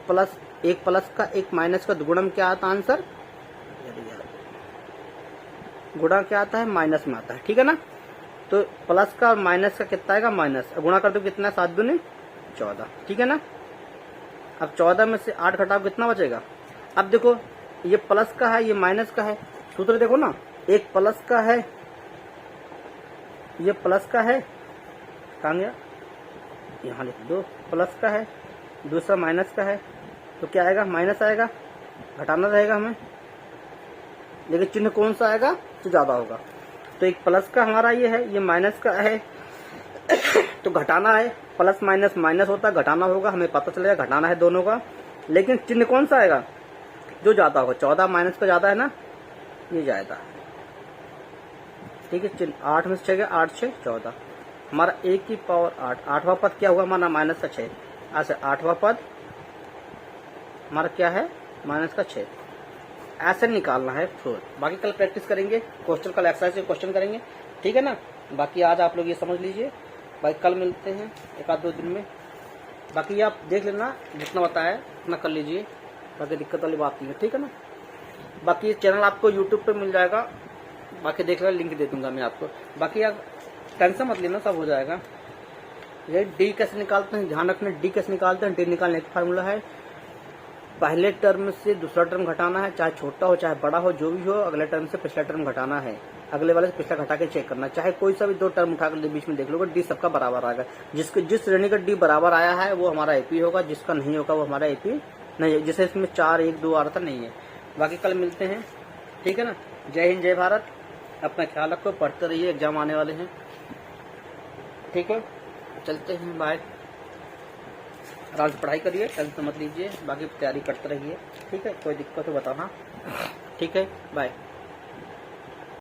प्लस का 1 माइनस का गुणम क्या आता है, आंसर गुणा क्या आता है, माइनस में आता है, ठीक है ना। तो प्लस का और माइनस का कितना आएगा, माइनस, गुणा कर दो कितना, 7 दूनी 14, ठीक है ना। अब 14 में से 8 घटाओ कितना बचेगा। अब देखो ये प्लस का है, ये माइनस का है, सूत्र देखो ना, एक प्लस का है, ये प्लस का है, कहाँ गया, यहाँ लिख दो, प्लस का है, दूसरा माइनस का है, तो क्या आएगा, माइनस आएगा, घटाना रहेगा हमें, लेकिन चिन्ह कौन सा आएगा तो ज्यादा होगा। तो एक प्लस का हमारा ये है, ये माइनस का है तो घटाना है, प्लस माइनस माइनस होता है, घटाना होगा, हमें पता चलेगा घटाना है दोनों का, लेकिन चिन्ह कौन सा आएगा जो ज्यादा होगा। 14 माइनस का ज्यादा है ना, ये ज्यादा है, ठीक है। चिन्ह 8 में से 6 गया, 8 6 14, हमारा 1 की पावर 8, 8वां पद क्या हुआ हमारा, माइनस का 6, ऐसे 8वां पद हमारा क्या है, माइनस का 6, ऐसे निकालना है फ्लोर। बाकी कल प्रैक्टिस करेंगे, क्वेश्चन कल एक्सरसाइज से क्वेश्चन करेंगे, ठीक है ना। बाकी आज आप लोग ये समझ लीजिए, बाकी कल मिलते हैं 1-2 दिन में। बाकी आप देख लेना, जितना बताया उतना कर लीजिए, बाकी दिक्कत वाली बात नहीं है, ठीक है ना। बाकी चैनल आपको यूट्यूब पे मिल जाएगा, बाकी देख लेना, लिंक दे दूंगा मैं आपको। बाकी आप टेंशन मत लेना, सब हो जाएगा। ये डी कैसे निकालते हैं, ध्यान रखना, डी कैसे निकालते हैं, डी निकालने का फार्मूला है, पहले टर्म से दूसरा टर्म घटाना है, चाहे छोटा हो चाहे बड़ा हो, जो भी हो, अगले टर्म से पिछला टर्म घटाना है, अगले वाले से पिछला घटा के चेक करना, चाहे कोई सा भी 2 टर्म उठा कर बीच में देख लोगे, डी सबका बराबर आएगा। जिस श्रेणी का डी बराबर आया है वो हमारा एपी होगा, जिसका नहीं होगा वो हमारा एपी नहीं है, जैसे इसमें 4 1 2 आ रहा था, नहीं है। बाकी कल मिलते हैं, ठीक है ना। जय हिंद, जय भारत, अपना ख्याल रखो, पढ़ते रहिए, एग्जाम आने वाले हैं, ठीक है। चलते हैं, बाय, आराम से पढ़ाई करिए, टेंशन मत लीजिए, बाकी तैयारी करते रहिए, ठीक है। कोई दिक्कत हो बताना, ठीक है, बाय।